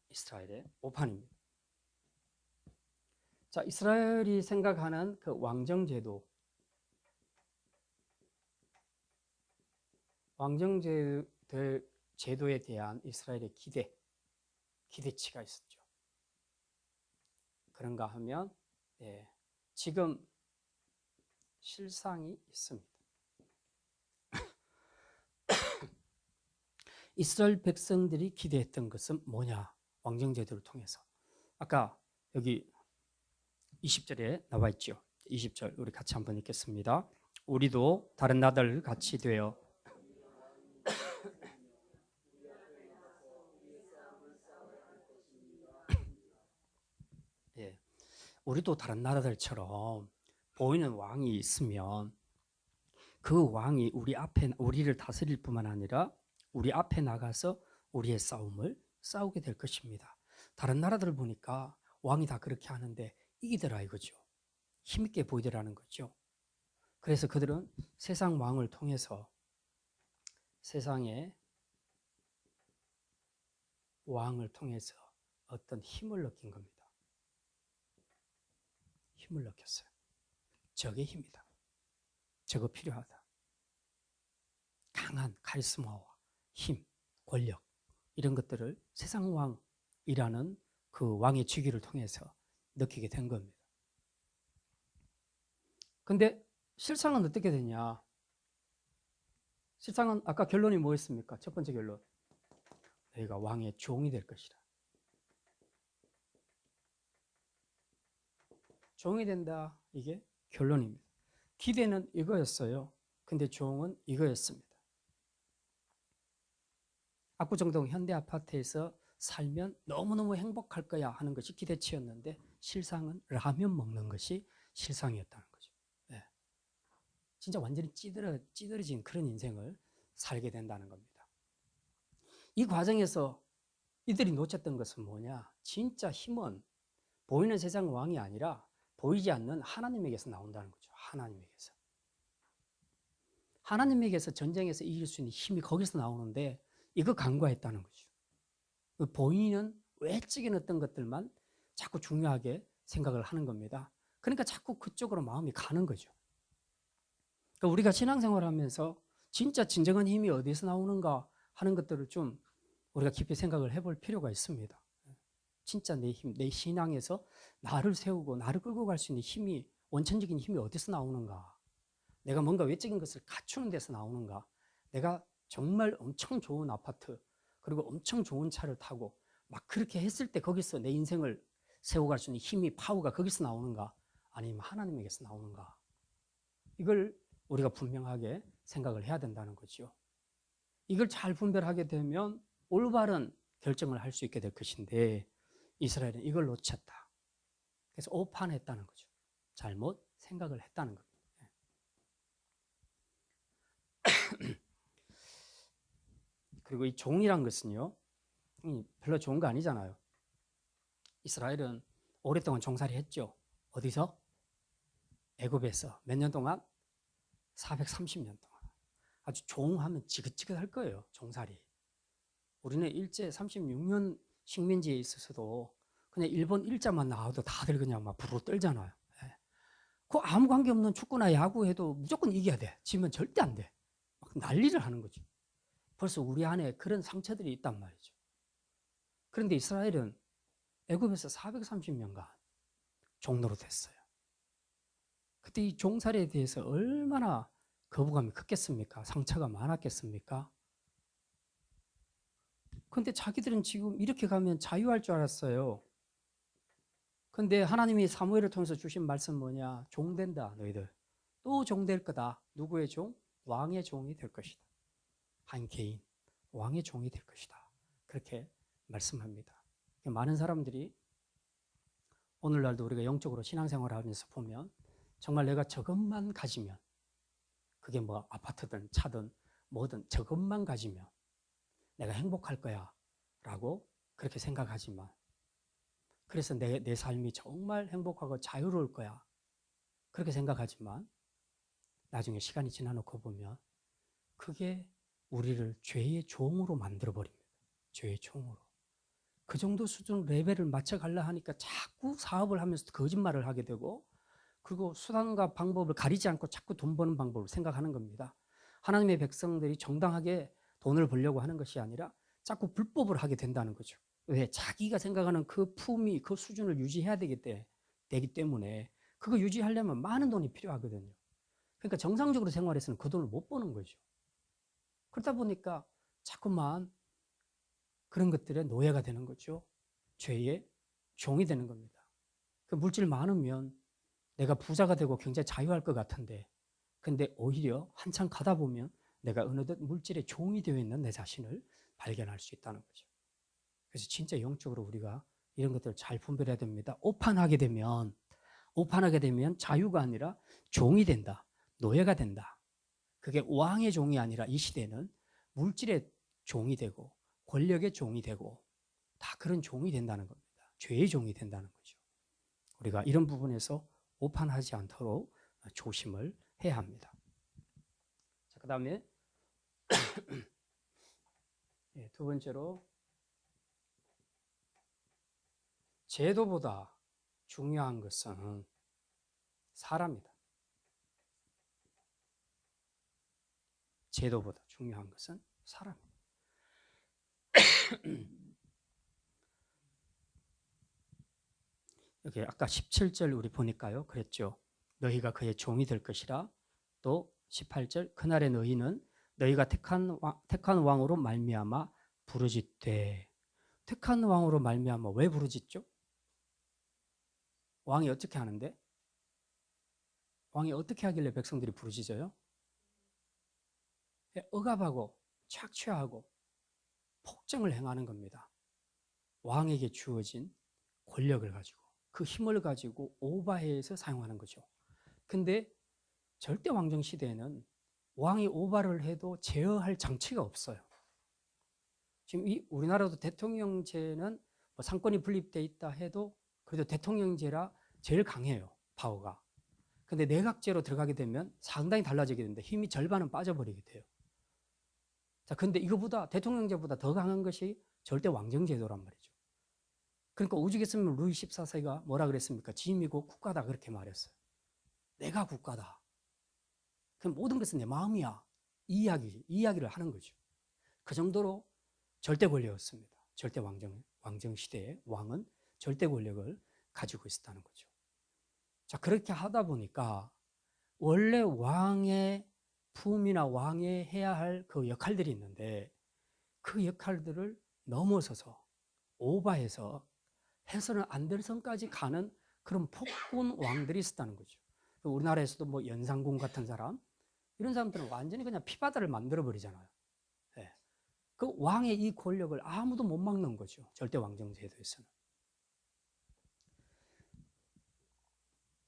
이스라엘의 오판입니다. 자, 이스라엘이 생각하는 그 왕정제도에 대한 이스라엘의 기대치가 있었죠. 그런가 하면 지금 실상이 있습니다. 이스라엘 백성들이 기대했던 것은 뭐냐? 왕정제도를 통해서. 아까 여기 20절에 나와 있죠. 20절 우리 같이 한번 읽겠습니다. 우리도 다른 나라들 같이 되어 우리도 다른 나라들처럼 보이는 왕이 있으면 그 왕이 우리를 다스릴 뿐만 아니라 우리 앞에 나가서 우리의 싸움을 싸우게 될 것입니다. 다른 나라들을 보니까 왕이 다 그렇게 하는데 이기더라 이거죠. 힘있게 보이더라는 거죠. 그래서 그들은 세상 왕을 통해서 세상의 왕을 통해서 어떤 힘을 느낀 겁니다. 힘을 느꼈어요. 저게 힘이다. 저거 필요하다. 강한 카리스마와 힘, 권력 이런 것들을 세상 왕이라는 그 왕의 직위를 통해서 느끼게 된 겁니다. 근데 실상은 어떻게 되냐? 실상은 아까 결론이 뭐였습니까? 첫 번째 결론. 너희가 왕의 종이 될 것이다. 종이 된다. 이게 결론입니다. 기대는 이거였어요. 근데 종은 이거였습니다. 압구정동 현대아파트에서 살면 너무너무 행복할 거야 하는 것이 기대치였는데 실상은 라면 먹는 것이 실상이었다는 거죠. 네. 진짜 완전히 찌들어진 그런 인생을 살게 된다는 겁니다. 이 과정에서 이들이 놓쳤던 것은 뭐냐? 진짜 힘은 보이는 세상 왕이 아니라 보이지 않는 하나님에게서 나온다는 거죠. 하나님에게서. 하나님에게서 전쟁에서 이길 수 있는 힘이 거기서 나오는데 이거 간과했다는 거죠. 보이는 외적인 어떤 것들만 자꾸 중요하게 생각을 하는 겁니다. 그러니까 자꾸 그쪽으로 마음이 가는 거죠. 그러니까 우리가 신앙생활을 하면서 진짜 진정한 힘이 어디서 나오는가 하는 것들을 좀 우리가 깊이 생각을 해볼 필요가 있습니다. 진짜 내 힘, 내 신앙에서 나를 세우고 나를 끌고 갈 수 있는 힘이, 원천적인 힘이 어디서 나오는가? 내가 뭔가 외적인 것을 갖추는 데서 나오는가? 내가 정말 엄청 좋은 아파트, 그리고 엄청 좋은 차를 타고 막 그렇게 했을 때 거기서 내 인생을 세워갈 수 있는 힘이, 파워가 거기서 나오는가? 아니면 하나님에게서 나오는가? 이걸 우리가 분명하게 생각을 해야 된다는 거죠. 이걸 잘 분별하게 되면 올바른 결정을 할 수 있게 될 것인데 이스라엘은 이걸 놓쳤다. 그래서 오판했다는 거죠. 잘못 생각을 했다는 겁니다. 그리고 이 종이란 것은요, 별로 좋은 거 아니잖아요. 이스라엘은 오랫동안 종살이 했죠. 어디서? 애굽에서. 몇 년 동안? 430년 동안. 아주 종하면 지긋지긋할 거예요. 종살이. 우리는 일제 36년 식민지에 있어서도 그냥 일본 일자만 나와도 다들 그냥 막 부르르 떨잖아요. 그 아무 관계 없는 축구나 야구해도 무조건 이겨야 돼. 지면 절대 안 돼. 막 난리를 하는 거지. 벌써 우리 안에 그런 상처들이 있단 말이죠. 그런데 이스라엘은 애굽에서 430년간 종노로 됐어요. 그때 이 종살이에 대해서 얼마나 거부감이 컸겠습니까? 상처가 많았겠습니까? 근데 자기들은 지금 이렇게 가면 자유할 줄 알았어요. 근데 하나님이 사무엘을 통해서 주신 말씀 뭐냐? 종된다, 너희들. 또 종될 거다. 누구의 종? 왕의 종이 될 것이다. 한 개인, 왕의 종이 될 것이다. 그렇게 말씀합니다. 많은 사람들이 오늘날도 우리가 영적으로 신앙생활을 하면서 보면 정말 내가 저것만 가지면, 그게 뭐 아파트든 차든 뭐든 저것만 가지면 내가 행복할 거야 라고 그렇게 생각하지만, 그래서 내 삶이 정말 행복하고 자유로울 거야 그렇게 생각하지만 나중에 시간이 지나놓고 보면 그게 우리를 죄의 종으로 만들어버립니다. 죄의 종으로. 그 정도 수준 레벨을 맞춰가려 하니까 자꾸 사업을 하면서 거짓말을 하게 되고, 그리고 수단과 방법을 가리지 않고 자꾸 돈 버는 방법을 생각하는 겁니다. 하나님의 백성들이 정당하게 돈을 벌려고 하는 것이 아니라 자꾸 불법을 하게 된다는 거죠. 왜? 자기가 생각하는 그 품위, 그 수준을 유지해야 되기 때문에 그거 유지하려면 많은 돈이 필요하거든요. 그러니까 정상적으로 생활해서는 그 돈을 못 버는 거죠. 그러다 보니까 자꾸만 그런 것들의 노예가 되는 거죠. 죄의 종이 되는 겁니다. 그 물질 많으면 내가 부자가 되고 굉장히 자유할 것 같은데, 근데 오히려 한참 가다 보면 내가 어느덧 물질의 종이 되어 있는 내 자신을 발견할 수 있다는 거죠. 그래서 진짜 영적으로 우리가 이런 것들을 잘 분별해야 됩니다. 오판하게 되면 자유가 아니라 종이 된다. 노예가 된다. 그게 왕의 종이 아니라 이 시대는 물질의 종이 되고 권력의 종이 되고 다 그런 종이 된다는 겁니다. 죄의 종이 된다는 거죠. 우리가 이런 부분에서 오판하지 않도록 조심을 해야 합니다. 자, 그 다음에 두 번째로 제도보다 중요한 것은 사람이다. 제도보다 중요한 것은 사람이다. 여기 아까 17절 우리 보니까요. 그랬죠. 너희가 그의 종이 될 것이라. 또 18절 그날의 너희는 너희가 택한 왕으로 말미암아 부르짖되. 택한 왕으로 말미암아 왜 부르짖죠? 왕이 어떻게 하는데? 왕이 어떻게 하길래 백성들이 부르짖어요? 억압하고 착취하고 폭정을 행하는 겁니다. 왕에게 주어진 권력을 가지고 그 힘을 가지고 오바해서 사용하는 거죠. 근데 절대 왕정 시대에는 왕이 오바를 해도 제어할 장치가 없어요. 지금 우리나라도 대통령제는 뭐 상권이 분립돼 있다 해도 그래도 대통령제라 제일 강해요, 파워가. 근데 내각제로 들어가게 되면 상당히 달라지게 되는데 힘이 절반은 빠져버리게 돼요. 자, 근데 이거보다 대통령제보다 더 강한 것이 절대 왕정제도란 말이죠. 그러니까 오죽했으면 루이 14세가 뭐라 그랬습니까? 짐이고 국가다 그렇게 말했어요. 내가 국가다. 그럼 모든 것은 내 마음이야. 이 이야기를 하는 거죠. 그 정도로 절대 권력이었습니다. 절대 왕정 시대의 왕은 절대 권력을 가지고 있었다는 거죠. 자, 그렇게 하다 보니까 원래 왕의 품이나 왕의 해야 할 그 역할들이 있는데 그 역할들을 넘어서서 오바해서 해서는 안 될 선까지 가는 그런 폭군 왕들이 있었다는 거죠. 우리나라에서도 뭐 연산군 같은 사람, 이런 사람들은 완전히 그냥 피바다를 만들어 버리잖아요. 네. 그 왕의 이 권력을 아무도 못 막는 거죠. 절대 왕정 제도에서는.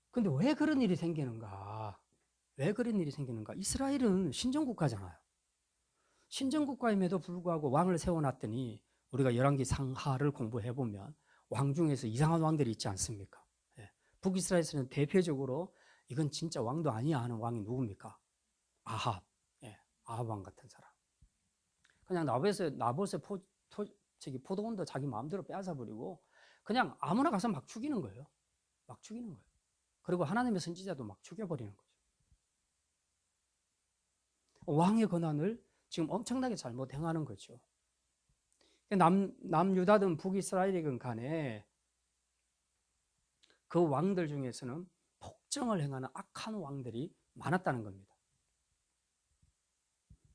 근데 왜 그런 일이 생기는가? 왜 그런 일이 생기는가? 이스라엘은 신정국가잖아요. 신정국가임에도 불구하고 왕을 세워놨더니 우리가 열왕기 상하를 공부해보면 왕 중에서 이상한 왕들이 있지 않습니까? 예. 북이스라엘에서는 대표적으로 이건 진짜 왕도 아니야 하는 왕이 누굽니까? 아합. 예. 아합 왕 같은 사람. 그냥 나봇의 포도원도 자기 마음대로 빼앗아버리고 그냥 아무나 가서 막 죽이는 거예요. 막 죽이는 거예요. 그리고 하나님의 선지자도 막 죽여버리는 거죠. 왕의 권한을 지금 엄청나게 잘못 행하는 거죠. 남유다든 북이스라엘이든 간에 그 왕들 중에서는 폭정을 행하는 악한 왕들이 많았다는 겁니다.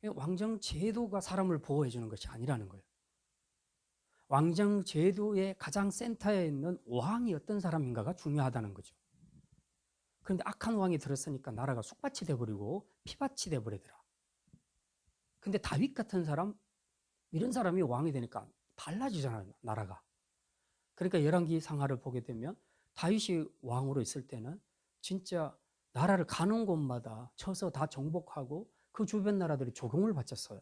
왕정 제도가 사람을 보호해 주는 것이 아니라는 거예요. 왕정 제도의 가장 센터에 있는 왕이 어떤 사람인가가 중요하다는 거죠. 그런데 악한 왕이 들었으니까 나라가 쑥밭이 돼버리고 피밭이 돼버리더라. 근데 다윗 같은 사람, 이런 사람이 왕이 되니까 달라지잖아요, 나라가. 그러니까 열왕기 상하를 보게 되면 다윗이 왕으로 있을 때는 진짜 나라를 가는 곳마다 쳐서 다 정복하고 그 주변 나라들이 조공을 바쳤어요.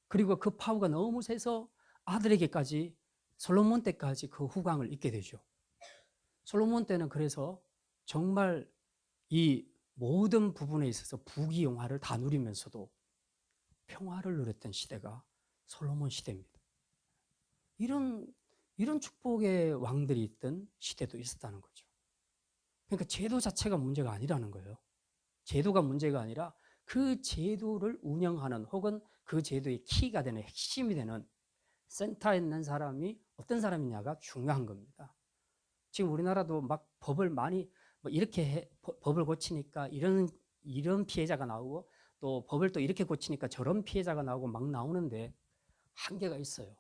그리고 그 파워가 너무 세서 아들에게까지 솔로몬 때까지 그 후광을 입게 되죠. 솔로몬 때는 그래서 정말 이 모든 부분에 있어서 부귀영화를 다 누리면서도 평화를 누렸던 시대가 솔로몬 시대입니다. 이런 축복의 왕들이 있던 시대도 있었다는 거죠. 그러니까 제도 자체가 문제가 아니라는 거예요. 제도가 문제가 아니라 그 제도를 운영하는 혹은 그 제도의 키가 되는 핵심이 되는 센터에 있는 사람이 어떤 사람이냐가 중요한 겁니다. 지금 우리나라도 막 법을 많이 뭐 이렇게 법을 고치니까 이런 피해자가 나오고 또 법을 또 이렇게 고치니까 저런 피해자가 나오고 막 나오는데 한계가 있어요.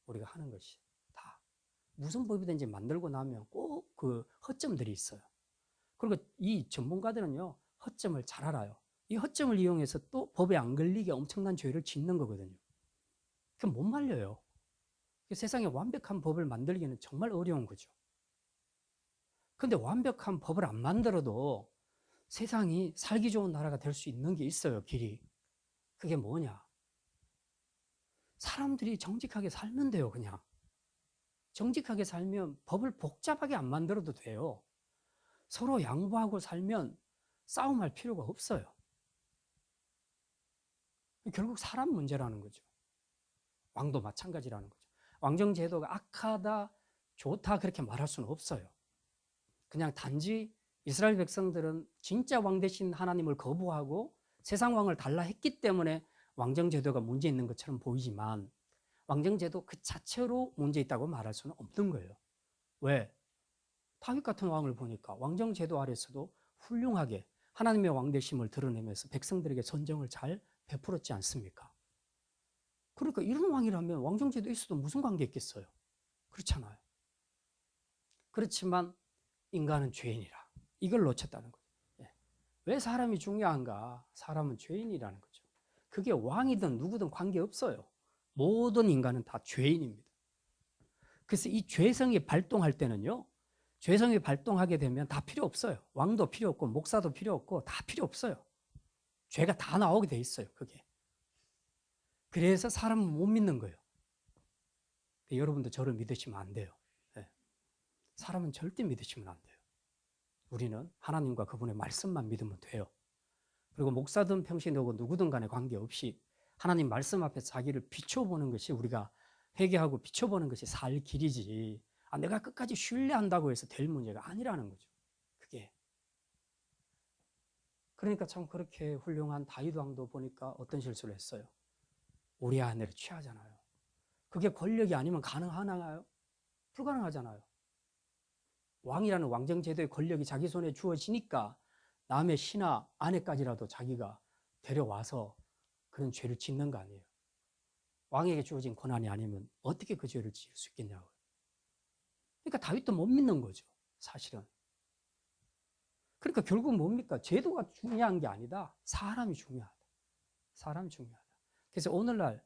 우리가 하는 것이 다 무슨 법이든지 만들고 나면 꼭 그 허점들이 있어요. 그리고 이 전문가들은요 허점을 잘 알아요. 이 허점을 이용해서 또 법에 안 걸리게 엄청난 죄를 짓는 거거든요. 그럼 못 말려요. 세상에 완벽한 법을 만들기는 정말 어려운 거죠. 근데 완벽한 법을 안 만들어도 세상이 살기 좋은 나라가 될 수 있는 게 있어요, 길이. 그게 뭐냐? 사람들이 정직하게 살면 돼요, 그냥. 정직하게 살면 법을 복잡하게 안 만들어도 돼요. 서로 양보하고 살면 싸움할 필요가 없어요. 결국 사람 문제라는 거죠. 왕도 마찬가지라는 거죠. 왕정 제도가 악하다, 좋다 그렇게 말할 수는 없어요. 그냥 단지 이스라엘 백성들은 진짜 왕 대신 하나님을 거부하고 세상 왕을 달라 했기 때문에 왕정 제도가 문제 있는 것처럼 보이지만 왕정 제도 그 자체로 문제 있다고 말할 수는 없는 거예요. 왜? 다윗 같은 왕을 보니까 왕정 제도 아래서도 훌륭하게 하나님의 왕되심을 드러내면서 백성들에게 선정을 잘 베풀었지 않습니까? 그러니까 이런 왕이라면 왕정 제도 있어도 무슨 관계 있겠어요? 그렇잖아요. 그렇지만 인간은 죄인이라 이걸 놓쳤다는 거죠. 왜 사람이 중요한가? 사람은 죄인이라는 거죠. 그게 왕이든 누구든 관계없어요. 모든 인간은 다 죄인입니다. 그래서 이 죄성이 발동할 때는요, 죄성이 발동하게 되면 다 필요 없어요. 왕도 필요 없고 목사도 필요 없고 다 필요 없어요. 죄가 다 나오게 돼 있어요. 그게. 그래서 사람은 못 믿는 거예요. 여러분도 저를 믿으시면 안 돼요. 사람은 절대 믿으시면 안 돼요. 우리는 하나님과 그분의 말씀만 믿으면 돼요. 그리고 목사든 평신도고 누구든 간에 관계없이 하나님 말씀 앞에 자기를 비춰보는 것이 우리가 회개하고 비춰보는 것이 살 길이지, 내가 끝까지 신뢰한다고 해서 될 문제가 아니라는 거죠. 그게. 그러니까 참 그렇게 훌륭한 다윗 왕도 보니까 어떤 실수를 했어요? 우리아 아내를 취하잖아요. 그게 권력이 아니면 가능하나요? 불가능하잖아요. 왕이라는 왕정제도의 권력이 자기 손에 주어지니까 남의 신하 아내까지라도 자기가 데려와서 그런 죄를 짓는 거 아니에요. 왕에게 주어진 권한이 아니면 어떻게 그 죄를 지을 수 있겠냐고요. 그러니까 다윗도 못 믿는 거죠, 사실은. 그러니까 결국 뭡니까? 제도가 중요한 게 아니다. 사람이 중요하다. 사람이 중요하다. 그래서 오늘날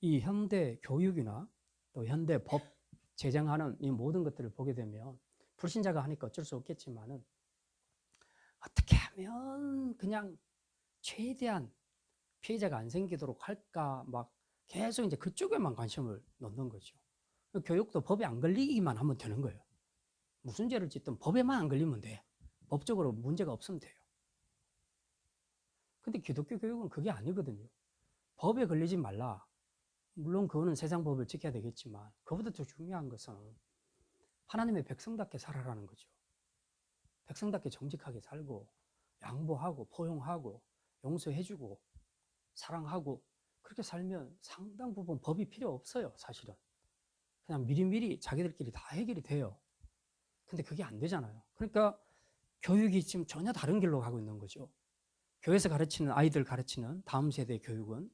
이 현대 교육이나 또 현대 법 제정하는 이 모든 것들을 보게 되면 불신자가 하니까 어쩔 수 없겠지만은 어떻게 하면 그냥 최대한 피해자가 안 생기도록 할까 막 계속 이제 그쪽에만 관심을 놓는 거죠. 교육도 법에 안 걸리기만 하면 되는 거예요. 무슨 죄를 짓든 법에만 안 걸리면 돼. 법적으로 문제가 없으면 돼요. 근데 기독교 교육은 그게 아니거든요. 법에 걸리지 말라. 물론 그거는 세상 법을 지켜야 되겠지만 그보다 더 중요한 것은 하나님의 백성답게 살아라는 거죠. 백성답게 정직하게 살고 양보하고 포용하고 용서해주고 사랑하고 그렇게 살면 상당 부분 법이 필요 없어요, 사실은. 그냥 미리미리 자기들끼리 다 해결이 돼요. 근데 그게 안 되잖아요. 그러니까 교육이 지금 전혀 다른 길로 가고 있는 거죠. 교회에서 가르치는 아이들 가르치는 다음 세대 교육은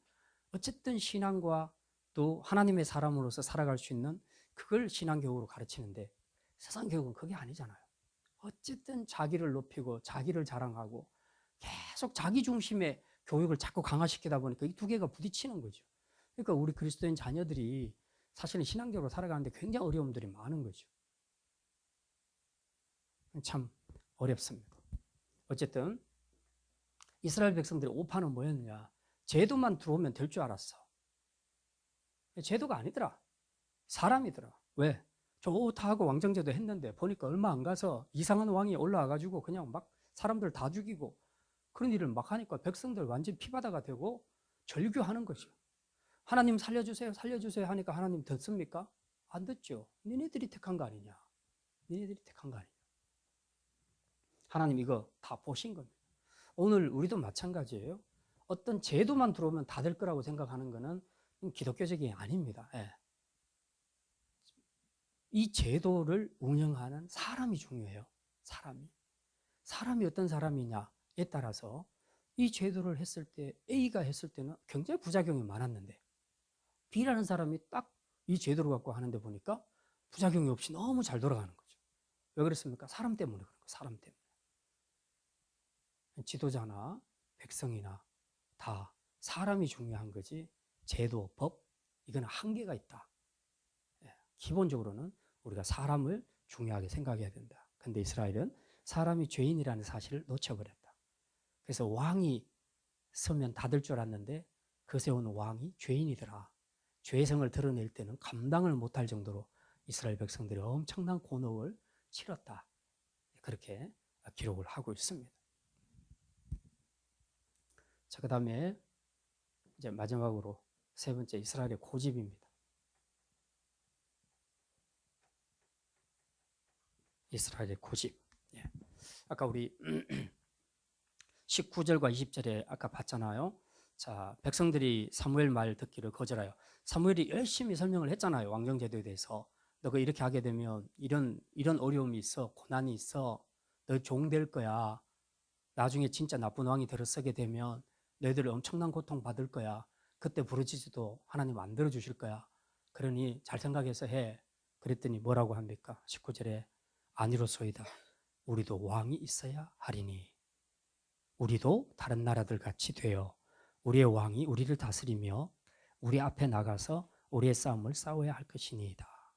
어쨌든 신앙과 또 하나님의 사람으로서 살아갈 수 있는 그걸 신앙교육으로 가르치는데 세상 교육은 그게 아니잖아요. 어쨌든 자기를 높이고 자기를 자랑하고 계속 자기 중심의 교육을 자꾸 강화시키다 보니까 이 두 개가 부딪히는 거죠. 그러니까 우리 그리스도인 자녀들이 사실은 신앙적으로 살아가는데 굉장히 어려움들이 많은 거죠. 참 어렵습니다. 어쨌든 이스라엘 백성들의 오판은 뭐였느냐? 제도만 들어오면 될 줄 알았어. 제도가 아니더라. 사람이더라. 왜? 좋다 하고 왕정제도 했는데 보니까 얼마 안 가서 이상한 왕이 올라와가지고 그냥 막 사람들 다 죽이고 그런 일을 막 하니까 백성들 완전 피바다가 되고 절규하는 거죠. 하나님 살려주세요, 살려주세요 하니까 하나님 듣습니까? 안 듣죠. 니네들이 택한 거 아니냐. 니네들이 택한 거 아니냐. 하나님 이거 다 보신 겁니다. 오늘 우리도 마찬가지예요. 어떤 제도만 들어오면 다 될 거라고 생각하는 거는 기독교적이 아닙니다. 예. 이 제도를 운영하는 사람이 중요해요. 사람이 어떤 사람이냐에 따라서 이 제도를 했을 때 A가 했을 때는 굉장히 부작용이 많았는데 B라는 사람이 딱 이 제도를 갖고 하는데 보니까 부작용이 없이 너무 잘 돌아가는 거죠. 왜 그렇습니까? 사람 때문에 그런 거예요. 사람 때문에. 지도자나 백성이나 다 사람이 중요한 거지 제도, 법 이거는 한계가 있다. 기본적으로는 우리가 사람을 중요하게 생각해야 된다. 근데 이스라엘은 사람이 죄인이라는 사실을 놓쳐버렸다. 그래서 왕이 서면 다 될 줄 알았는데 그 세운 왕이 죄인이더라. 죄성을 드러낼 때는 감당을 못할 정도로 이스라엘 백성들이 엄청난 곤혹을 치렀다. 그렇게 기록을 하고 있습니다. 자, 그 다음에 이제 마지막으로 세 번째 이스라엘의 고집입니다. 이스라엘의 고집. 예. 아까 우리 19절과 20절에 아까 봤잖아요. 자, 백성들이 사무엘 말 듣기를 거절하여. 사무엘이 열심히 설명을 했잖아요. 왕정제도에 대해서. 너가 이렇게 하게 되면 이런 어려움이 있어. 고난이 있어. 너 종될 거야. 나중에 진짜 나쁜 왕이 들어서게 되면 너희들 엄청난 고통 받을 거야. 그때 부르짖어도 하나님 안 들어주실 거야. 그러니 잘 생각해서 해. 그랬더니 뭐라고 합니까? 19절에 아니로소이다. 우리도 왕이 있어야 하리니. 우리도 다른 나라들 같이 되어 우리의 왕이 우리를 다스리며 우리 앞에 나가서 우리의 싸움을 싸워야 할 것이니이다.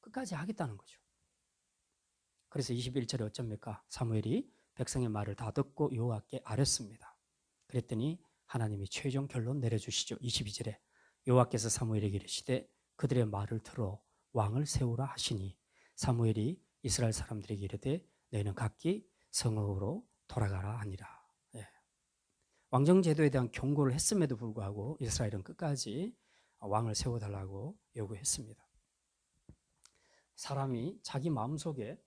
끝까지 하겠다는 거죠. 그래서 21절에 어쩝니까? 사무엘이 백성의 말을 다 듣고 여호와께 아뢰었습니다. 그랬더니 하나님이 최종 결론 내려주시죠. 22절에 여호와께서 사무엘에게 이르시되 그들의 말을 들어 왕을 세우라 하시니 사무엘이 이스라엘 사람들에게 이르되 너희는 각기 성읍으로 돌아가라 하니라. 예. 왕정제도에 대한 경고를 했음에도 불구하고 이스라엘은 끝까지 왕을 세워달라고 요구했습니다. 사람이 자기 마음속에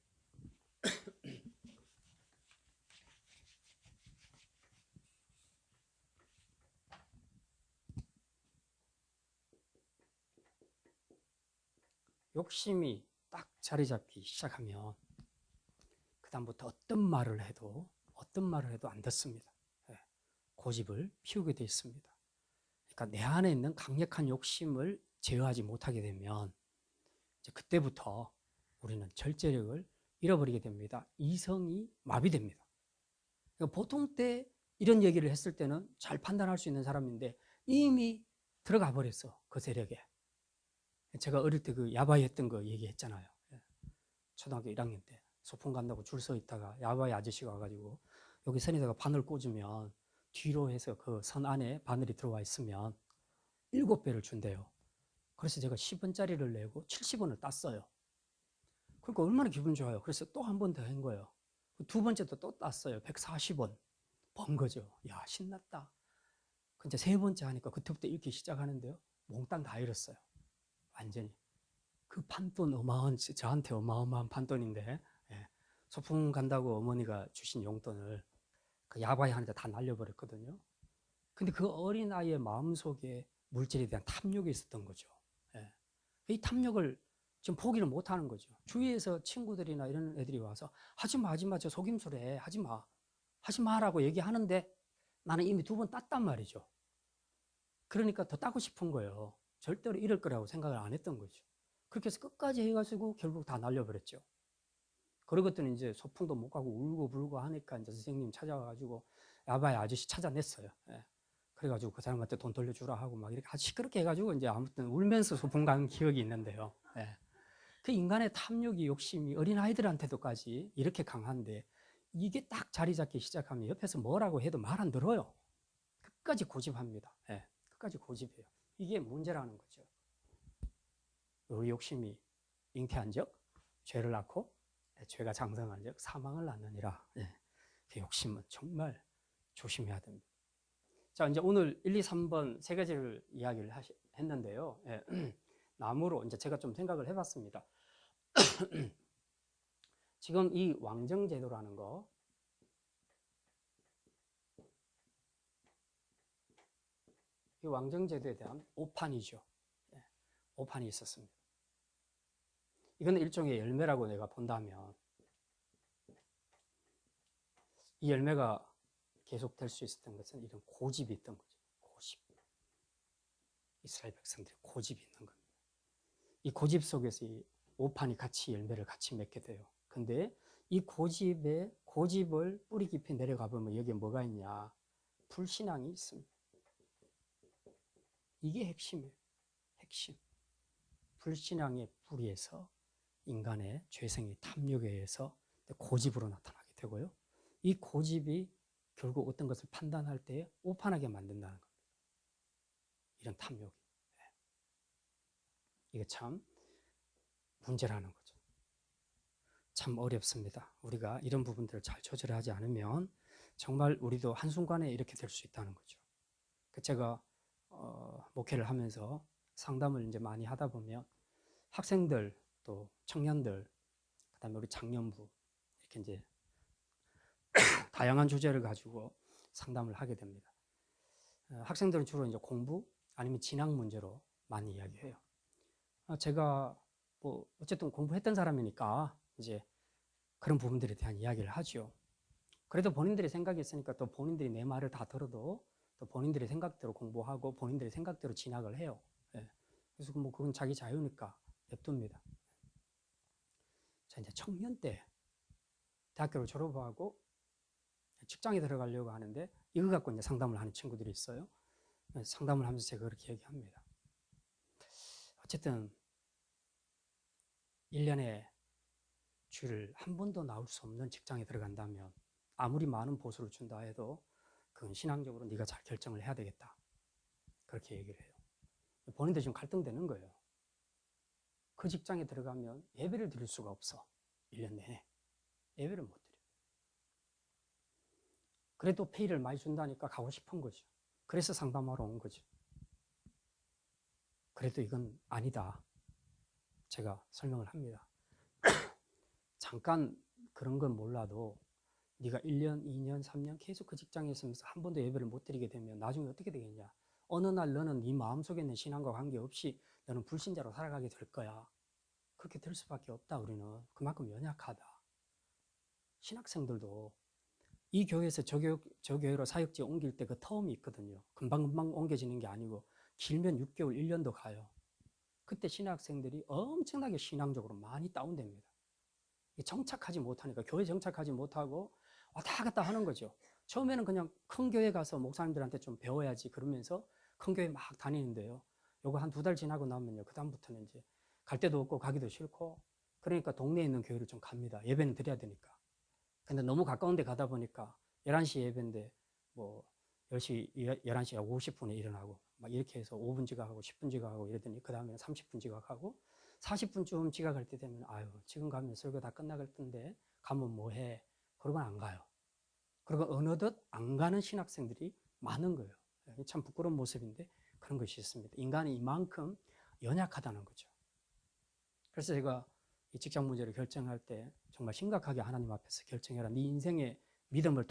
욕심이 딱 자리 잡기 시작하면 그다음부터 어떤 말을 해도 안 듣습니다. 고집을 피우게 되어 있습니다. 그러니까 내 안에 있는 강력한 욕심을 제어하지 못하게 되면 이제 그때부터 우리는 절제력을 잃어버리게 됩니다. 이성이 마비됩니다. 그러니까 보통 때 이런 얘기를 했을 때는 잘 판단할 수 있는 사람인데 이미 들어가 버렸어. 그 세력에. 제가 어릴 때 그 야바이 했던 거 얘기했잖아요. 초등학교 1학년 때 소풍 간다고 줄 서 있다가 야바이 아저씨가 와가지고 여기 선에다가 바늘 꽂으면 뒤로 해서 그 선 안에 바늘이 들어와 있으면 7배를 준대요. 그래서 제가 10원짜리를 내고 70원을 땄어요. 그러니까 얼마나 기분 좋아요. 그래서 또 한 번 더 한 거예요. 두 번째도 또 땄어요. 140원 번 거죠. 야, 신났다. 근데 세 번째 하니까 그때부터 읽기 시작하는데요. 몽땅 다 잃었어요. 완전히. 그 판돈 저한테 어마어마한 판돈인데, 예. 소풍 간다고 어머니가 주신 용돈을 그 야바이 하는데 다 날려버렸거든요. 근데 그 어린아이의 마음속에 물질에 대한 탐욕이 있었던 거죠. 예. 이 탐욕을 지금 포기를 못 하는 거죠. 주위에서 친구들이나 이런 애들이 와서 하지 마, 저 속임수래, 하지 마라고 얘기하는데 나는 이미 2번 땄단 말이죠. 그러니까 더 따고 싶은 거예요. 절대로 이럴 거라고 생각을 안 했던 거죠. 그렇게 해서 끝까지 해가지고 결국 다 날려버렸죠. 그러고더니 이제 소풍도 못 가고 울고 불고 하니까 이제 선생님 찾아와가지고 야바이 아저씨 찾아냈어요. 예. 그래가지고 그 사람한테 돈 돌려주라 하고 막 이렇게 시끄럽게 해가지고 이제 아무튼 울면서 소풍 간 기억이 있는데요. 예. 그 인간의 탐욕이 욕심이 어린아이들한테도까지 이렇게 강한데 이게 딱 자리 잡기 시작하면 옆에서 뭐라고 해도 말 안 들어요. 끝까지 고집합니다. 예. 끝까지 고집해요. 이게 문제라는 거죠. 우리 욕심이 잉태한 적 죄를 낳고 죄가 장성한 적 사망을 낳느니라. 예. 그 욕심은 정말 조심해야 됩니다. 자, 이제 오늘 1, 2, 3번 세 가지를 이야기를 했는데요. 예. 나무로 이제 제가 좀 생각을 해봤습니다. 지금 이 왕정제도라는 거, 이 왕정제도에 대한 오판이죠. 예. 오판이 있었습니다. 이건 일종의 열매라고 내가 본다면 이 열매가 계속될 수 있었던 것은 이런 고집이 있던 거죠. 고집. 이스라엘 백성들이 고집이 있는 겁니다. 이 고집 속에서 이 오판이 같이 열매를 같이 맺게 돼요. 근데 이 고집을 뿌리 깊이 내려가 보면 여기에 뭐가 있냐? 불신앙이 있습니다. 이게 핵심이에요. 핵심. 불신앙의 뿌리에서 인간의 죄성이 탐욕에 의해서 고집으로 나타나게 되고요. 이 고집이 결국 어떤 것을 판단할 때 오판하게 만든다는 겁니다. 이런 탐욕이. 이게 참 문제라는 거죠. 참 어렵습니다. 우리가 이런 부분들을 잘 조절하지 않으면 정말 우리도 한순간에 이렇게 될 수 있다는 거죠. 제가 목회를 하면서 상담을 이제 많이 하다 보면 학생들 또 청년들 그다음에 우리 장년부 이렇게 이제 다양한 주제를 가지고 상담을 하게 됩니다. 학생들은 주로 이제 공부 아니면 진학 문제로 많이 이야기해요. 제가 뭐 어쨌든 공부했던 사람이니까 이제 그런 부분들에 대한 이야기를 하죠. 그래도 본인들의 생각이 있으니까 또 본인들이 내 말을 다 들어도 또 본인들의 생각대로 공부하고 본인들의 생각대로 진학을 해요. 예. 그래서 뭐 그건 자기 자유니까 냅둡니다. 자, 이제 청년 때 대학교를 졸업하고 직장에 들어가려고 하는데 이거 갖고 이제 상담을 하는 친구들이 있어요. 상담을 하면서 제가 그렇게 얘기합니다. 어쨌든 1년에 주일 한 번도 나올 수 없는 직장에 들어간다면 아무리 많은 보수를 준다 해도 그건 신앙적으로 네가 잘 결정을 해야 되겠다. 그렇게 얘기를 해요. 본인들 지금 갈등되는 거예요. 그 직장에 들어가면 예배를 드릴 수가 없어. 1년 내내. 예배를 못 드려. 그래도 페이를 많이 준다니까 가고 싶은 거죠. 그래서 상담하러 온 거죠. 그래도 이건 아니다. 제가 설명을 합니다. 잠깐 그런 건 몰라도 네가 1년, 2년, 3년 계속 그 직장에 있으면서 한 번도 예배를 못 드리게 되면 나중에 어떻게 되겠냐. 어느 날 너는 네 마음속에 있는 신앙과 관계없이 너는 불신자로 살아가게 될 거야. 그렇게 될 수밖에 없다. 우리는 그만큼 연약하다. 신학생들도 이 교회에서 저 교회로 사역지에 옮길 때 그 텀이 있거든요. 금방금방 옮겨지는 게 아니고 길면 6개월, 1년도 가요. 그때 신학생들이 엄청나게 신앙적으로 많이 다운됩니다. 정착하지 못하니까 교회 정착하지 못하고 왔다 갔다 하는 거죠. 처음에는 그냥 큰 교회 가서 목사님들한테 좀 배워야지 그러면서 큰 교회 막 다니는데요. 요거 한 2달 지나고 나면요. 그 다음부터는 이제 갈 데도 없고 가기도 싫고 그러니까 동네에 있는 교회를 좀 갑니다. 예배는 드려야 되니까. 근데 너무 가까운 데 가다 보니까 11시 예배인데 뭐 10시, 11시 50분에 일어나고 막 이렇게 해서 5분 지각하고 10분 지각하고 이러더니 그 다음에 30분 지각하고 40분쯤 지각할 때 되면 아유 지금 가면 설교 다 끝나갈 텐데 가면 뭐해? 그러고는 안 가요. 그리고 어느덧 안 가는 신학생들이 많은 거예요. 참 부끄러운 모습인데 그런 것이 있습니다. 인간이 이만큼 연약하다는 거죠. 그래서 제가 이 직장 문제를 결정할 때 정말 심각하게 하나님 앞에서 결정해라. 네 인생의 믿음을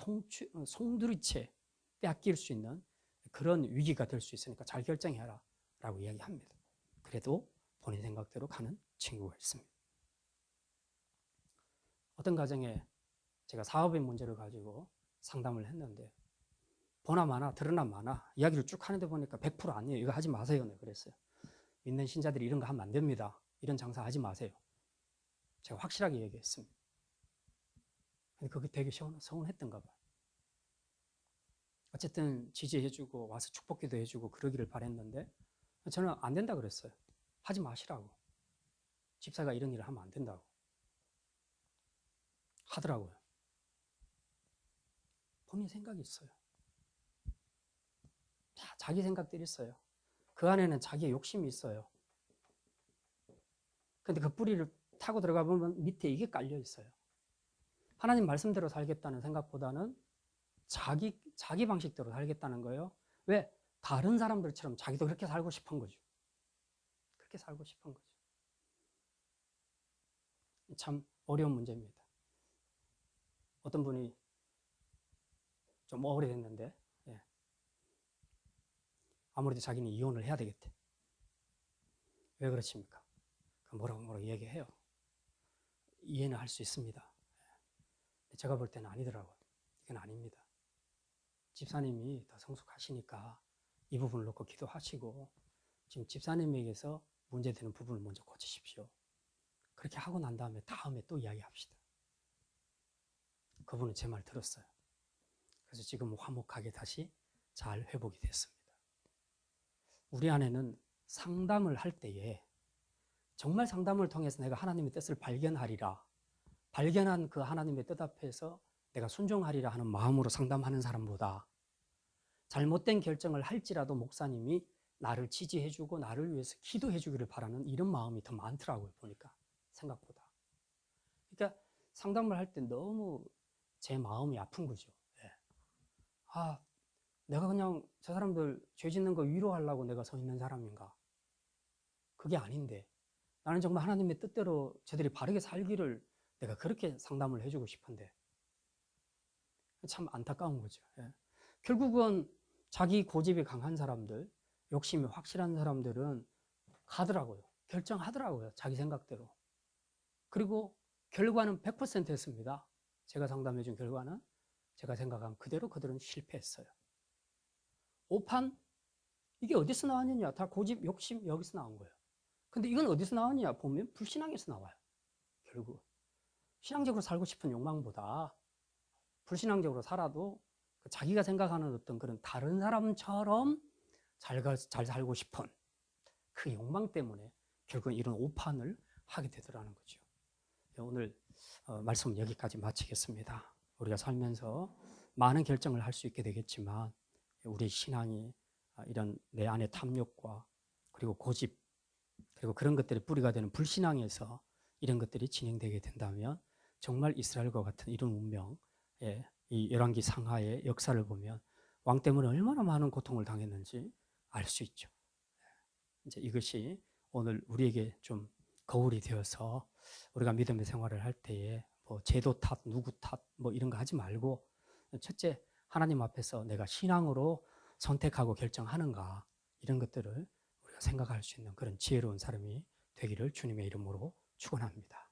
송두리째 빼앗길 수 있는 그런 위기가 될 수 있으니까 잘 결정해라 라고 이야기합니다. 그래도 본인 생각대로 가는 친구가 있습니다. 어떤 가정에 제가 사업의 문제를 가지고 상담을 했는데 보나 마나 드러나 마나 이야기를 쭉 하는데 보니까 100% 아니에요. 이거 하지 마세요. 네, 그랬어요. 믿는 신자들이 이런 거 하면 안 됩니다. 이런 장사 하지 마세요. 제가 확실하게 얘기했습니다. 근데 그게 되게 서운했던가 봐요. 어쨌든 지지해주고 와서 축복기도 해주고 그러기를 바랬는데 저는 안 된다 그랬어요. 하지 마시라고. 집사가 이런 일을 하면 안 된다고 하더라고요. 본인 생각이 있어요. 자기 생각들이 있어요. 그 안에는 자기의 욕심이 있어요. 근데 그 뿌리를 타고 들어가 보면 밑에 이게 깔려 있어요. 하나님 말씀대로 살겠다는 생각보다는 자기 방식대로 살겠다는 거예요. 왜? 다른 사람들처럼 자기도 그렇게 살고 싶은 거죠. 그렇게 살고 싶은 거죠. 참 어려운 문제입니다. 어떤 분이 좀 오래됐는데 아무래도 자기는 이혼을 해야 되겠대. 왜 그렇습니까? 뭐라고 얘기해요. 이해는 할 수 있습니다. 제가 볼 때는 아니더라고요. 이건 아닙니다. 집사님이 더 성숙하시니까 이 부분을 놓고 기도하시고 지금 집사님에게서 문제되는 부분을 먼저 고치십시오. 그렇게 하고 난 다음에 또 이야기합시다. 그분은 제 말 들었어요. 그래서 지금 화목하게 다시 잘 회복이 됐습니다. 우리 안에는 상담을 할 때에 정말 상담을 통해서 내가 하나님의 뜻을 발견하리라. 발견한 그 하나님의 뜻 앞에서 내가 순종하리라 하는 마음으로 상담하는 사람보다 잘못된 결정을 할지라도 목사님이 나를 지지해주고 나를 위해서 기도해주기를 바라는 이런 마음이 더 많더라고요. 보니까 생각보다. 그러니까 상담을 할 때 너무 제 마음이 아픈 거죠. 아, 내가 그냥 저 사람들 죄 짓는 거 위로하려고 내가 서 있는 사람인가? 그게 아닌데 나는 정말 하나님의 뜻대로 저들이 바르게 살기를 내가 그렇게 상담을 해주고 싶은데 참 안타까운 거죠. 예. 결국은 자기 고집이 강한 사람들, 욕심이 확실한 사람들은 가더라고요. 결정하더라고요. 자기 생각대로. 그리고 결과는 100%였습니다. 제가 상담해 준 결과는 제가 생각한 그대로 그들은 실패했어요. 오판? 이게 어디서 나왔느냐? 다 고집, 욕심 여기서 나온 거예요. 근데 이건 어디서 나왔냐? 보면 불신앙에서 나와요. 결국 신앙적으로 살고 싶은 욕망보다 불신앙적으로 살아도 자기가 생각하는 어떤 그런 다른 사람처럼 잘 살고 싶은 그 욕망 때문에 결국 이런 오판을 하게 되더라는 거죠. 오늘 말씀은 여기까지 마치겠습니다. 우리가 살면서 많은 결정을 할 수 있게 되겠지만 우리 신앙이 이런 내 안의 탐욕과 그리고 고집 그리고 그런 것들이 뿌리가 되는 불신앙에서 이런 것들이 진행되게 된다면 정말 이스라엘과 같은 이런 운명, 이 열왕기 상하의 역사를 보면 왕 때문에 얼마나 많은 고통을 당했는지 알 수 있죠. 이제 이것이 오늘 우리에게 좀 거울이 되어서 우리가 믿음의 생활을 할 때에 뭐 제도 탓, 누구 탓, 뭐 이런 거 하지 말고 첫째 하나님 앞에서 내가 신앙으로 선택하고 결정하는가 이런 것들을 우리가 생각할 수 있는 그런 지혜로운 사람이 되기를 주님의 이름으로 축원합니다.